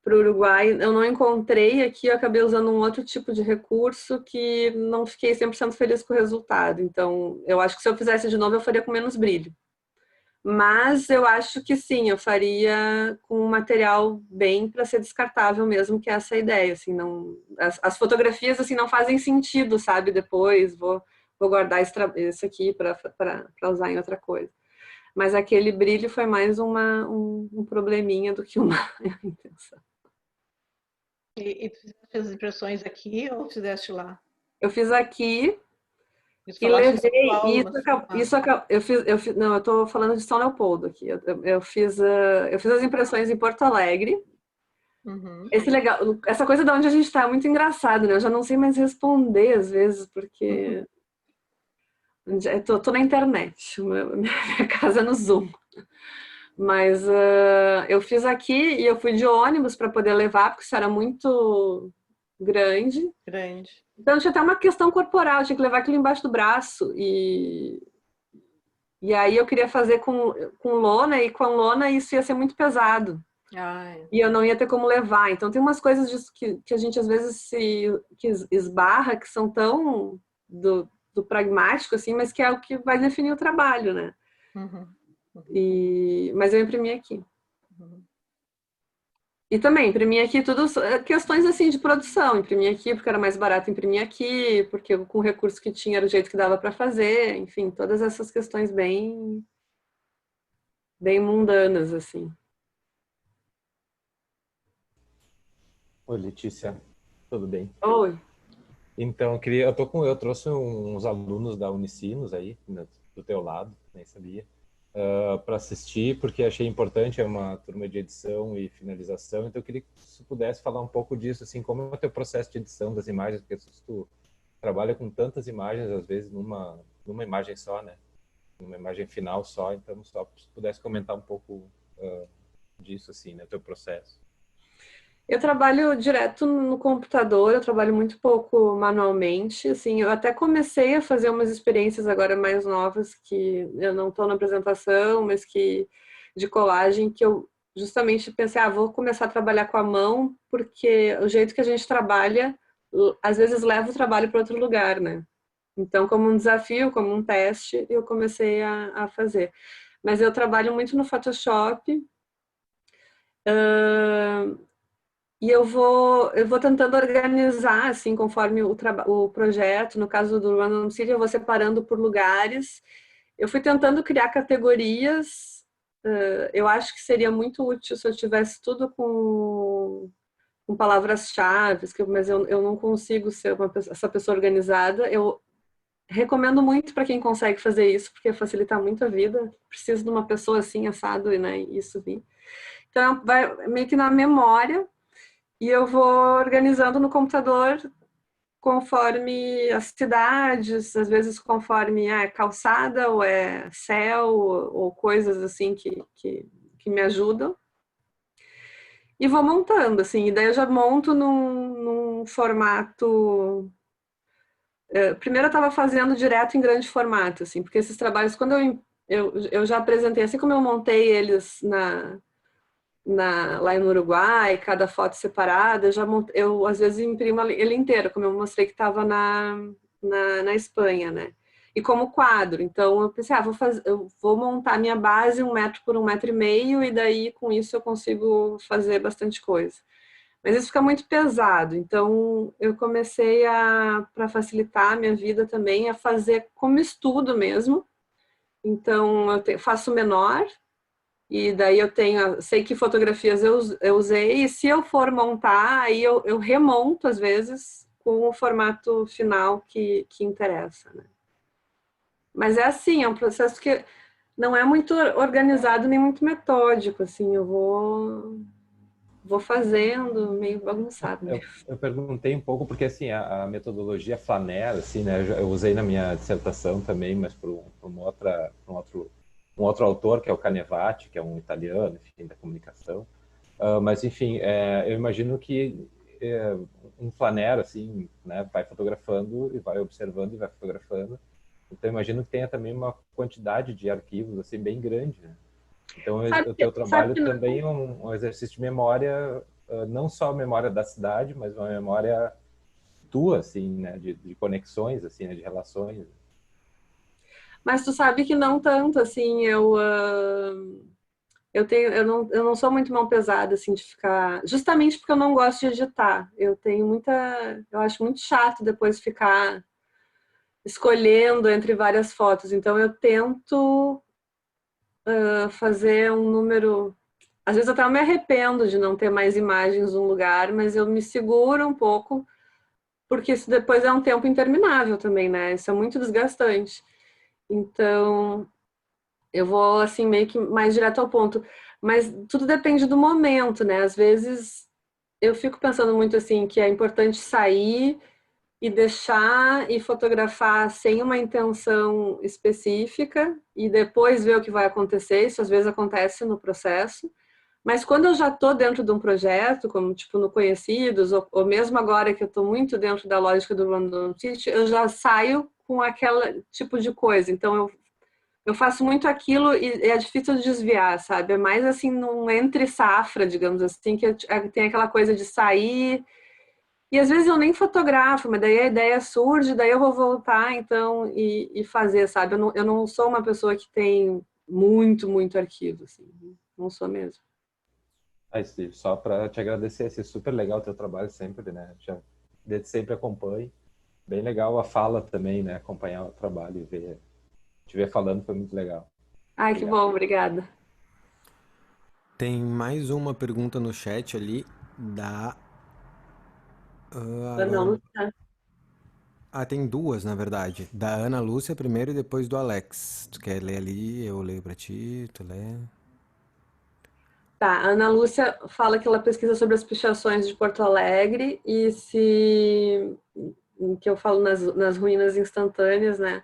o Uruguai, eu não encontrei aqui, eu acabei usando um outro tipo de recurso que não fiquei 100% feliz com o resultado, então eu acho que se eu fizesse de novo eu faria com menos brilho. Mas eu acho que sim, eu faria com um material bem para ser descartável mesmo, que é essa ideia, assim, não, as fotografias assim não fazem sentido, sabe? Depois vou guardar isso aqui para usar em outra coisa. Mas aquele brilho foi mais um probleminha do que uma intenção. E tu fizeste as impressões aqui ou fizeste lá? Eu fiz aqui Isso e falaste em São levei, Paulo, não, eu estou falando de São Leopoldo aqui. Eu fiz as impressões em Porto Alegre. Uhum. Essa coisa de onde a gente está é muito engraçado, né? Eu já não sei mais responder às vezes, porque tô na internet, minha casa é no Zoom. Mas eu fiz aqui e eu fui de ônibus para poder levar, porque isso era muito grande. Então tinha até uma questão corporal, eu tinha que levar aquilo embaixo do braço. E aí eu queria fazer com lona, e com lona isso ia ser muito pesado. E eu não ia ter como levar. Então tem umas coisas disso que a gente às vezes que esbarra, que são tão do pragmático, assim, mas que é o que vai definir o trabalho, né? Uhum. Mas eu imprimi aqui. Uhum. E também imprimi aqui tudo questões assim de produção. Imprimi aqui porque era mais barato imprimir aqui, porque com o recurso que tinha era o jeito que dava para fazer. Enfim, todas essas questões bem mundanas, assim. Oi, Letícia, tudo bem? Oi. Então, eu trouxe uns alunos da Unicinos aí, do teu lado, nem sabia. para assistir, porque achei importante, é uma turma de edição e finalização, então eu queria que você pudesse falar um pouco disso, assim, como é o teu processo de edição das imagens, porque se tu trabalha com tantas imagens, às vezes numa imagem só, né? Numa imagem final só, então só se pudesse comentar um pouco disso, assim, né? Teu processo. Eu trabalho direto no computador, eu trabalho muito pouco manualmente, assim, eu até comecei a fazer umas experiências agora mais novas, que eu não estou na apresentação, mas que de colagem, que eu justamente pensei, vou começar a trabalhar com a mão, porque o jeito que a gente trabalha, às vezes leva o trabalho para outro lugar, né? Então, como um desafio, como um teste, eu comecei a fazer. Mas eu trabalho muito no Photoshop, e eu vou tentando organizar, assim, conforme o projeto. No caso do Random City, eu vou separando por lugares. Eu fui tentando criar categorias. Eu acho que seria muito útil se eu tivesse tudo com palavras-chave, mas eu não consigo ser essa pessoa organizada. Eu recomendo muito para quem consegue fazer isso, porque facilita muito a vida. Preciso de uma pessoa assim, assado, né, e isso vir. Então, vai meio que na memória. E eu vou organizando no computador conforme as cidades, às vezes conforme é calçada ou é céu ou coisas assim que me ajudam. E vou montando, assim, e daí eu já monto num formato. Primeiro eu estava fazendo direto em grande formato, assim, porque esses trabalhos, quando eu já apresentei, assim como eu montei eles lá no Uruguai, cada foto separada, eu às vezes imprimo ele inteiro, como eu mostrei que estava na Espanha, né? E como quadro, então eu pensei, eu vou montar minha base 1 metro por 1,5 metros, e daí com isso eu consigo fazer bastante coisa. Mas isso fica muito pesado, então eu comecei para facilitar a minha vida também, a fazer como estudo mesmo. Então eu faço menor, e daí sei que fotografias eu usei, e se eu for montar, aí eu remonto às vezes com o formato final que interessa, né? Mas é assim, é um processo que não é muito organizado nem muito metódico, assim, eu vou fazendo meio bagunçado, né? Eu perguntei um pouco porque assim a metodologia Flanner, assim, né? Eu usei na minha dissertação também, mas por um outro autor que é o Canevati, que é um italiano, enfim, da comunicação. Mas enfim, eu imagino que um Flanner, assim, né? Vai fotografando e vai observando e vai fotografando. Então eu imagino que tenha também uma quantidade de arquivos assim bem grande, né? Então, o teu Sabe trabalho que não. também é um exercício de memória, não só a memória da cidade, mas uma memória tua, assim, né? De conexões, assim, né? De relações. Mas tu sabe que não tanto, assim, eu não sou muito mão pesada, assim, de ficar, justamente porque eu não gosto de editar. Eu acho muito chato depois ficar escolhendo entre várias fotos. Então eu tento fazer um número. Às vezes até eu me arrependo de não ter mais imagens num lugar, mas eu me seguro um pouco, porque isso depois é um tempo interminável também, né? Isso é muito desgastante. Então, eu vou assim meio que mais direto ao ponto, mas tudo depende do momento, né? Às vezes eu fico pensando muito assim que é importante sair e deixar e fotografar sem uma intenção específica e depois ver o que vai acontecer. Isso às vezes acontece no processo. Mas quando eu já estou dentro de um projeto, como tipo no Conhecidos, ou mesmo agora que eu estou muito dentro da lógica do Random City, eu já saio com aquele tipo de coisa. Então eu faço muito aquilo e é difícil de desviar, sabe? É mais assim num entre safra, digamos assim, que tem aquela coisa de sair. E às vezes eu nem fotografo, mas daí a ideia surge, daí eu vou voltar então e fazer, sabe? Eu não sou uma pessoa que tem muito arquivo, assim. Não sou mesmo. Steve, só para te agradecer, é super legal o teu trabalho sempre, né? Desde sempre acompanho. Bem legal a fala também, né? Acompanhar o trabalho e te ver falando foi muito legal. Ai, que Obrigado. bom, obrigada. Tem mais uma pergunta no chat ali da. Não, Agora não tá. Ah, tem duas, na verdade. Da Ana Lúcia primeiro e depois do Alex. Tu quer ler ali? Eu leio pra ti, tu lê. Tá, a Ana Lúcia fala que ela pesquisa sobre as pichações de Porto Alegre e se... que eu falo nas ruínas instantâneas, né?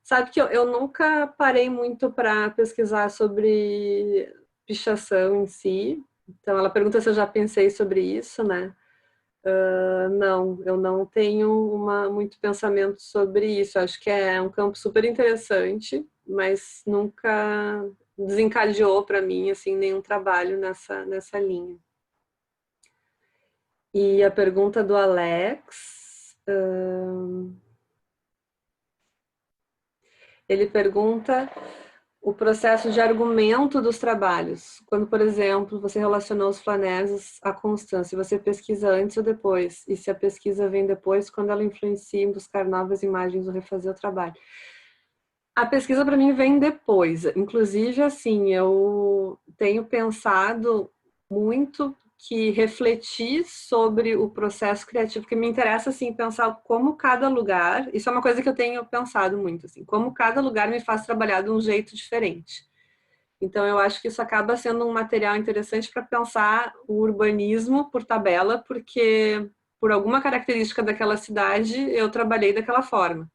Sabe que eu nunca parei muito para pesquisar sobre pichação em si. Então, ela pergunta se eu já pensei sobre isso, né? Não, eu não tenho muito pensamento sobre isso. Acho que é um campo super interessante, mas nunca desencadeou para mim assim nenhum trabalho nessa linha. E a pergunta do Alex, ele pergunta o processo de argumento dos trabalhos. Quando, por exemplo, você relacionou os flanésios à constância, você pesquisa antes ou depois? E se a pesquisa vem depois, quando ela influencia em buscar novas imagens ou refazer o trabalho? A pesquisa, para mim, vem depois. Inclusive, assim, eu tenho pensado muito que refletir sobre o processo criativo, porque me interessa, assim, pensar como cada lugar... Isso é uma coisa que eu tenho pensado muito, assim, como cada lugar me faz trabalhar de um jeito diferente. Então, eu acho que isso acaba sendo um material interessante para pensar o urbanismo por tabela, porque por alguma característica daquela cidade eu trabalhei daquela forma.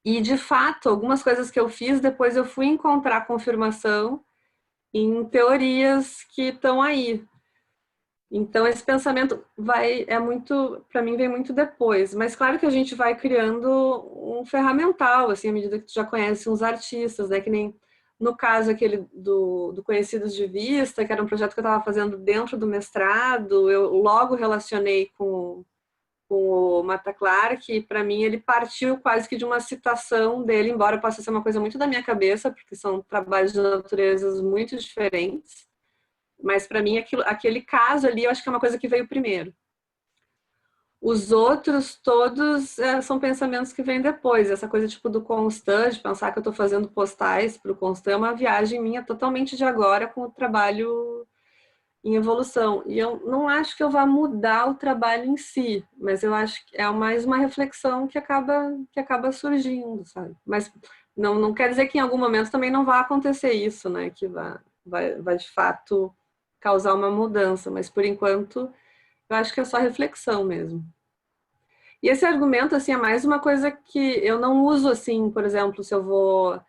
E, de fato, algumas coisas que eu fiz, depois eu fui encontrar confirmação em teorias que estão aí. Então, esse pensamento para mim, vem muito depois. Mas claro que a gente vai criando um ferramental, assim, à medida que tu já conhece uns artistas, né? Que nem no caso aquele do Conhecidos de Vista, que era um projeto que eu estava fazendo dentro do mestrado, eu logo relacionei com o Marta Clark, e para mim ele partiu quase que de uma citação dele, embora possa ser uma coisa muito da minha cabeça, porque são trabalhos de naturezas muito diferentes, mas para mim aquele caso ali eu acho que é uma coisa que veio primeiro. Os outros todos são pensamentos que vêm depois, essa coisa tipo do Constant, de pensar que eu estou fazendo postais para o Constant, é uma viagem minha totalmente de agora com o trabalho em evolução. E eu não acho que eu vá mudar o trabalho em si, mas eu acho que é mais uma reflexão que acaba surgindo, sabe? Mas não quer dizer que em algum momento também não vá acontecer isso, né? Que vai de fato causar uma mudança, mas por enquanto eu acho que é só reflexão mesmo. E esse argumento, assim, é mais uma coisa que eu não uso, assim, por exemplo, se eu vou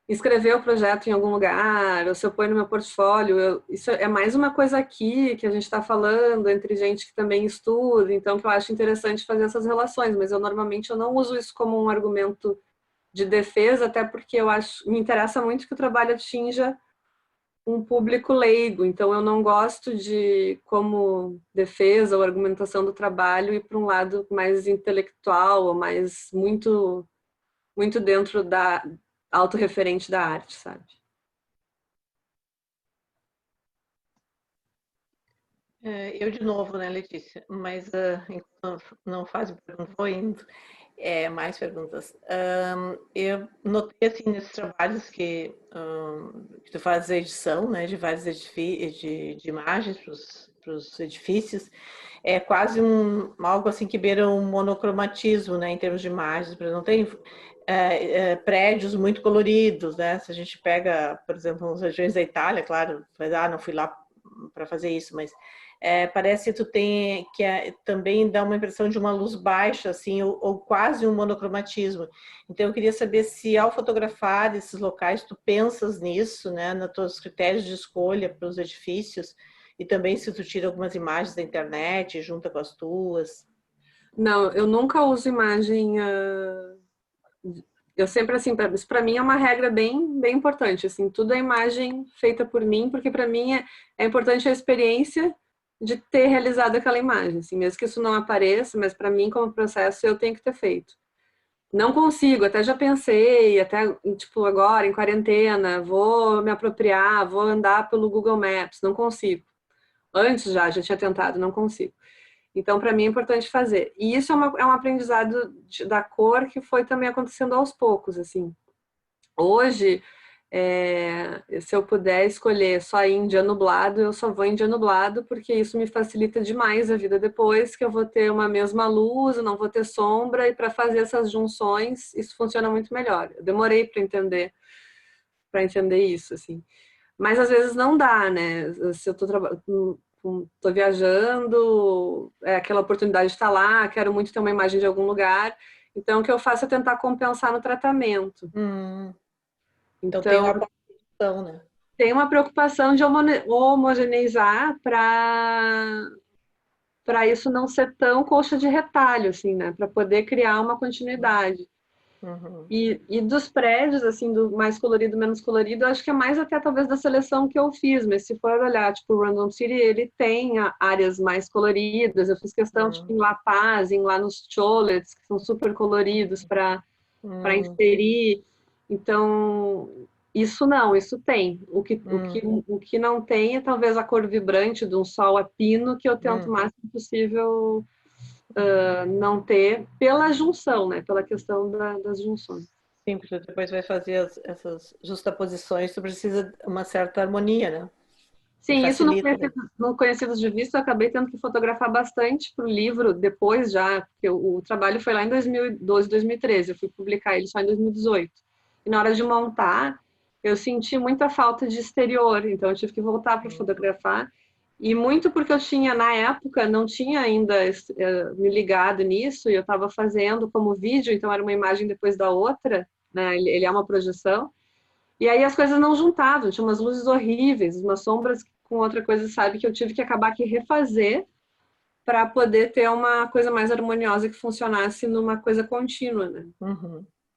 escrever o projeto em algum lugar, ou se eu ponho no meu portfólio, isso é mais uma coisa aqui que a gente está falando entre gente que também estuda, então que eu acho interessante fazer essas relações, mas normalmente eu não uso isso como um argumento de defesa, até porque me interessa muito que o trabalho atinja um público leigo, então eu não gosto de, como defesa ou argumentação do trabalho, ir para um lado mais intelectual, ou mais muito dentro da autorreferente da arte, sabe? Eu de novo, né, Letícia? Mas enquanto não faz pergunta, vou indo. Mais perguntas. Eu notei, assim, nesses trabalhos que tu fazes a edição, né, de vários de imagens para os edifícios, é quase algo assim que beira um monocromatismo, né, em termos de imagens, não tem prédios muito coloridos, né? Se a gente pega, por exemplo, as regiões da Itália, claro, não fui lá para fazer isso, mas parece que tu tem que também dá uma impressão de uma luz baixa, assim, ou quase um monocromatismo. Então, eu queria saber se, ao fotografar esses locais, tu pensas nisso, né, nos teus critérios de escolha para os edifícios, e também se tu tira algumas imagens da internet, junta com as tuas. Não, eu nunca uso imagem. Eu sempre, assim, isso para mim é uma regra bem importante, assim, tudo é imagem feita por mim, porque para mim é importante a experiência de ter realizado aquela imagem, assim, mesmo que isso não apareça, mas para mim, como processo, eu tenho que ter feito. Não consigo, até já pensei, até, tipo, agora, em quarentena, vou me apropriar, vou andar pelo Google Maps, não consigo. Antes já tinha tentado, não consigo. Então, para mim, é importante fazer. E isso é um aprendizado da cor que foi também acontecendo aos poucos, assim. Hoje, Se eu puder escolher só ir em dia nublado, eu só vou em dia nublado, porque isso me facilita demais a vida depois, que eu vou ter uma mesma luz, eu não vou ter sombra, e para fazer essas junções, isso funciona muito melhor. Eu demorei para entender isso, assim. Mas às vezes não dá, né? Se eu tô viajando, aquela oportunidade está lá, quero muito ter uma imagem de algum lugar, então o que eu faço é tentar compensar no tratamento. Então tem Então, uma preocupação, né? tem uma preocupação de homogeneizar para isso não ser tão coxa de retalho, assim, né? Para poder criar uma continuidade. E dos prédios, assim, do mais colorido, menos colorido, eu acho que é mais até talvez da seleção que eu fiz, mas se for olhar, tipo, o Random City, ele tem áreas mais coloridas, eu fiz questão, tipo, em La Paz, lá nos cholets, que são super coloridos para inserir. Então, isso não, isso tem. O que não tem é talvez a cor vibrante de um sol a pino, que eu tento o máximo possível não ter pela junção, né? Pela questão das junções. Sim, porque depois vai fazer essas justaposições, tu precisa de uma certa harmonia, né? Sim, isso no Conhecidos de Vista eu acabei tendo que fotografar bastante para o livro depois já, porque o trabalho foi lá em 2012, 2013, eu fui publicar ele só em 2018. E na hora de montar, eu senti muita falta de exterior, então eu tive que voltar para fotografar. E muito porque eu tinha, na época, não tinha ainda me ligado nisso, e eu estava fazendo como vídeo, então era uma imagem depois da outra, né? Ele é uma projeção. E aí as coisas não juntavam, tinha umas luzes horríveis, umas sombras com outra coisa, sabe, que eu tive que acabar que refazer para poder ter uma coisa mais harmoniosa que funcionasse numa coisa contínua, né?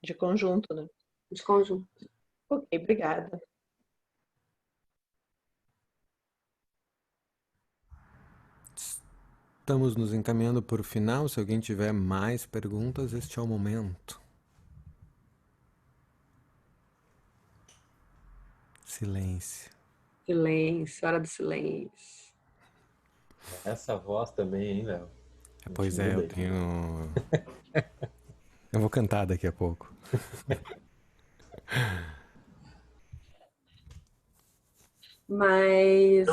De conjunto, né? De conjunto. Ok, obrigada. Estamos nos encaminhando para o final. Se alguém tiver mais perguntas, este é o momento. Silêncio. Silêncio, hora do silêncio. Essa voz também, hein, Léo? Pois é, eu tenho... Eu vou cantar daqui a pouco. Mas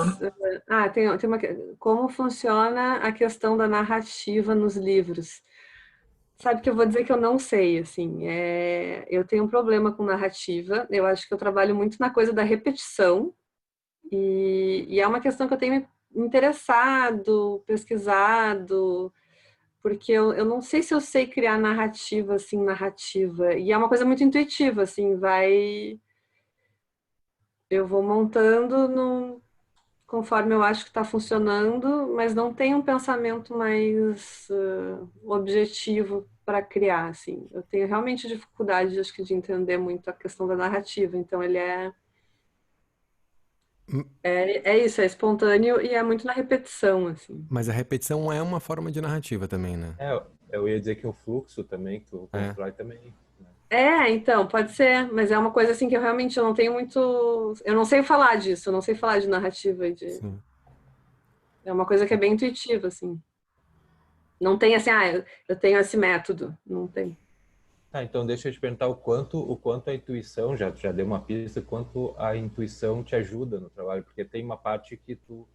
tem uma... Como funciona a questão da narrativa nos livros? Sabe que eu vou dizer que eu não sei, assim, eu tenho um problema com narrativa, eu acho que eu trabalho muito na coisa da repetição, e é uma questão que eu tenho me interessado, pesquisado, porque eu não sei se eu sei criar narrativa, assim, narrativa, e é uma coisa muito intuitiva, assim, eu vou montando conforme eu acho que está funcionando, mas não tem um pensamento mais objetivo para criar, assim. Eu tenho realmente dificuldade, acho que, de entender muito a questão da narrativa. Então, ele é isso, é espontâneo e é muito na repetição, assim. Mas a repetição é uma forma de narrativa também, né? Eu ia dizer que o fluxo também, que tu constrói também. Então, pode ser, mas é uma coisa assim que eu realmente não tenho muito... Eu não sei falar disso, eu não sei falar de narrativa. Sim. É uma coisa que é bem intuitiva, assim. Não tem assim, eu tenho esse método. Não tem. Então deixa eu te perguntar o quanto a intuição, já deu uma pista, o quanto a intuição te ajuda no trabalho, porque tem uma parte que tu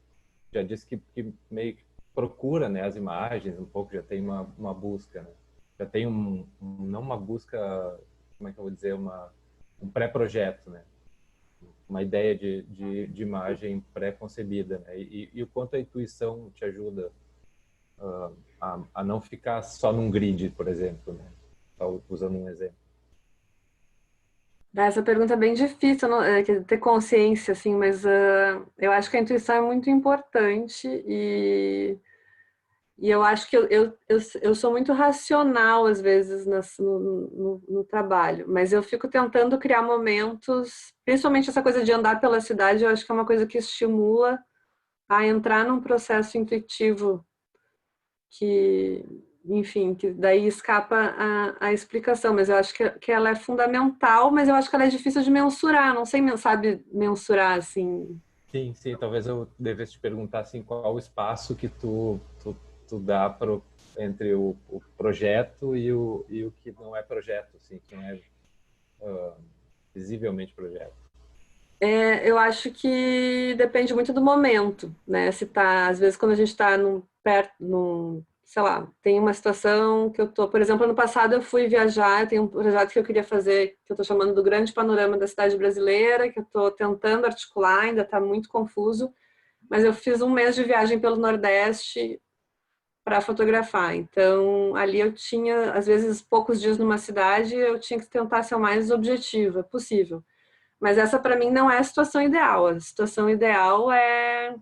já disse que meio que procura, né, as imagens um pouco, já tem uma busca, né? Já tem não uma busca, como é que eu vou dizer, um pré-projeto, né? Uma ideia de imagem pré-concebida, né? E o quanto a intuição te ajuda a não ficar só num grid, por exemplo, né? Usando um exemplo. Essa pergunta é bem difícil, ter consciência, assim, mas eu acho que a intuição é muito importante e eu acho que eu sou muito racional, às vezes, no trabalho, mas eu fico tentando criar momentos, principalmente essa coisa de andar pela cidade, eu acho que é uma coisa que estimula a entrar num processo intuitivo que, enfim, que daí escapa a explicação, mas eu acho que ela é fundamental, mas eu acho que ela é difícil de mensurar, não sei, sabe, mensurar, assim. Sim, talvez eu devesse te perguntar, assim, qual o espaço que tu dá entre o projeto e o que não é projeto, assim, que não é visivelmente projeto. Eu acho que depende muito do momento, né? Se tá, às vezes quando a gente está sei lá, tem uma situação que eu tô, por exemplo, ano passado eu fui viajar, tem um projeto que eu queria fazer, que eu tô chamando do Grande Panorama da Cidade Brasileira, que eu tô tentando articular, ainda tá muito confuso, mas eu fiz um mês de viagem pelo Nordeste para fotografar. Então, ali eu tinha, às vezes, poucos dias numa cidade, eu tinha que tentar ser o mais objetiva possível. Mas essa, para mim, não é a situação ideal. A situação ideal é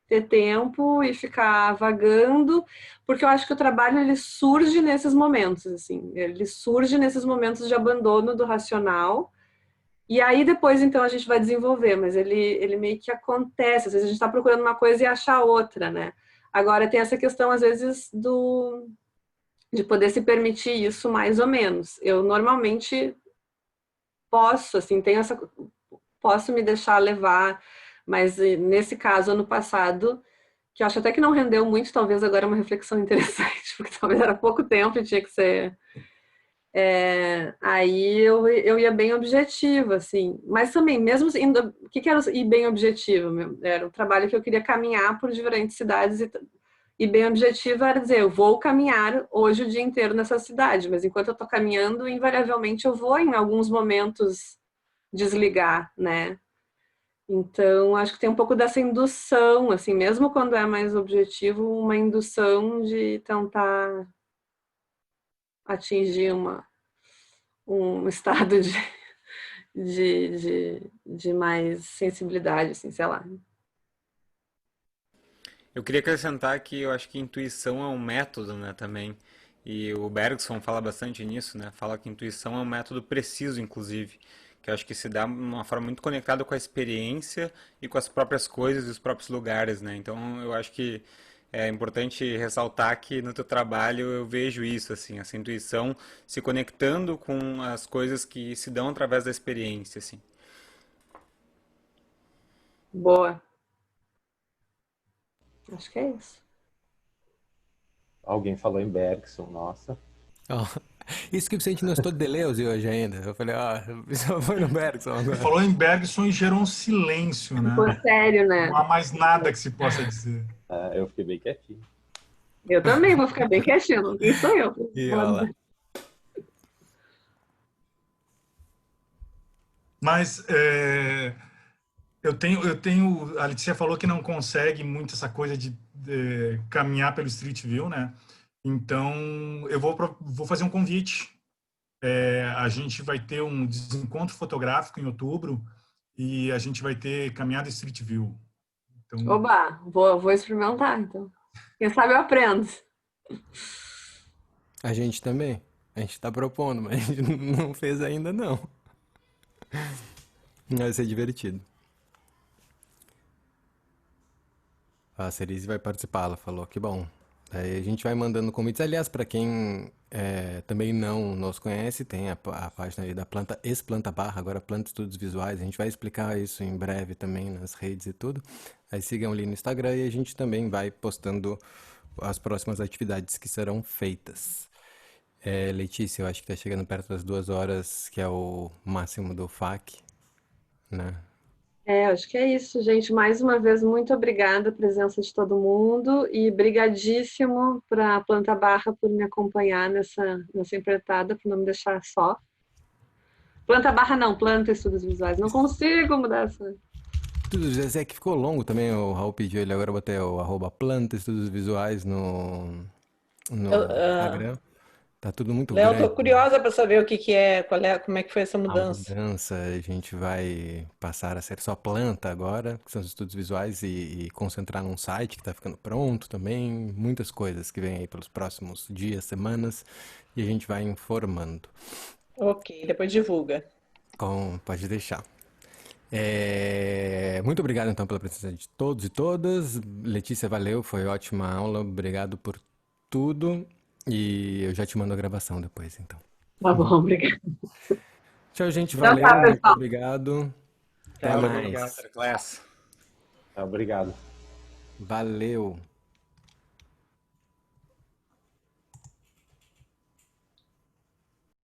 ter tempo e ficar vagando, porque eu acho que o trabalho ele surge nesses momentos, assim, ele surge nesses momentos de abandono do racional, e aí depois então a gente vai desenvolver, mas ele meio que acontece, às vezes a gente está procurando uma coisa e acha outra, né? Agora tem essa questão, às vezes, de poder se permitir isso mais ou menos. Eu normalmente posso, assim, posso me deixar levar, mas nesse caso, ano passado, que eu acho até que não rendeu muito, talvez agora é uma reflexão interessante, porque talvez era pouco tempo e tinha que ser. Aí eu ia bem objetiva, assim, mas também, mesmo indo, o que era ir bem objetivo? Era um trabalho que eu queria caminhar por diferentes cidades e bem objetiva era dizer, eu vou caminhar hoje o dia inteiro nessa cidade, mas enquanto eu estou caminhando, invariavelmente eu vou em alguns momentos desligar, né? Então, acho que tem um pouco dessa indução, assim, mesmo quando é mais objetivo, uma indução de tentar atingir um estado de mais sensibilidade, assim, sei lá. Eu queria acrescentar que eu acho que intuição é um método, né, também. E o Bergson fala bastante nisso, né? Fala que intuição é um método preciso, inclusive, que eu acho que se dá de uma forma muito conectada com a experiência e com as próprias coisas e os próprios lugares, né? Então, eu acho que é importante ressaltar que no teu trabalho eu vejo isso, assim, essa intuição se conectando com as coisas que se dão através da experiência, assim. Boa. Acho que é isso. Alguém falou em Bergson, nossa. Ó, isso que o Vicente não estou de Deleuze hoje ainda. Eu falei, só foi no Bergson Você agora. falou em Bergson e gerou um silêncio, né? Ficou sério, né? Não há mais nada que se possa dizer. Eu fiquei bem quietinho. Eu também vou ficar bem quietinho, quem sou eu? E olha lá. Mas a Letícia falou que não consegue muito essa coisa de caminhar pelo Street View, né? Então, eu vou fazer um convite. A gente vai ter um desencontro fotográfico em outubro e a gente vai ter caminhada Street View. Então, Oba, vou experimentar, então. Quem sabe eu aprendo. A gente também. A gente tá propondo, mas a gente não fez ainda, não. Vai ser divertido. A Cerise vai participar, ela falou que bom. Aí a gente vai mandando convites. Aliás, para quem também não nos conhece, tem a página ali da Planta, ex-Planta Barra, agora Planta Estudos Visuais. A gente vai explicar isso em breve também nas redes e tudo. Aí sigam ali no Instagram e a gente também vai postando as próximas atividades que serão feitas. Letícia, eu acho que tá chegando perto das 2 horas, que é o máximo do FAQ, né? Acho que é isso, gente. Mais uma vez, muito obrigada a presença de todo mundo e brigadíssimo para a Planta Barra por me acompanhar nessa empreitada, por não me deixar só. Planta Barra não, Planta Estudos Visuais. Não consigo mudar essa. Tudo, é que ficou longo também, o Raul pediu ele, agora eu botei o @Planta Estudos Visuais no Instagram. Tá tudo muito Léo, grande. tô curiosa para saber o que é, como é que foi essa A mudança. mudança, a gente vai passar a ser só planta agora, que são os estudos visuais, e concentrar num site que tá ficando pronto também, muitas coisas que vêm aí pelos próximos dias, semanas, e a gente vai informando. Ok, depois divulga. Pode deixar. Muito obrigado então pela presença de todos e todas. Letícia, valeu, foi ótima aula, obrigado por tudo. E eu já te mando a gravação depois, então. Tá bom, obrigada. Tchau, gente, Então valeu, tá, muito pessoal. obrigado. Até Valeu, mais. Class. Obrigado. Valeu.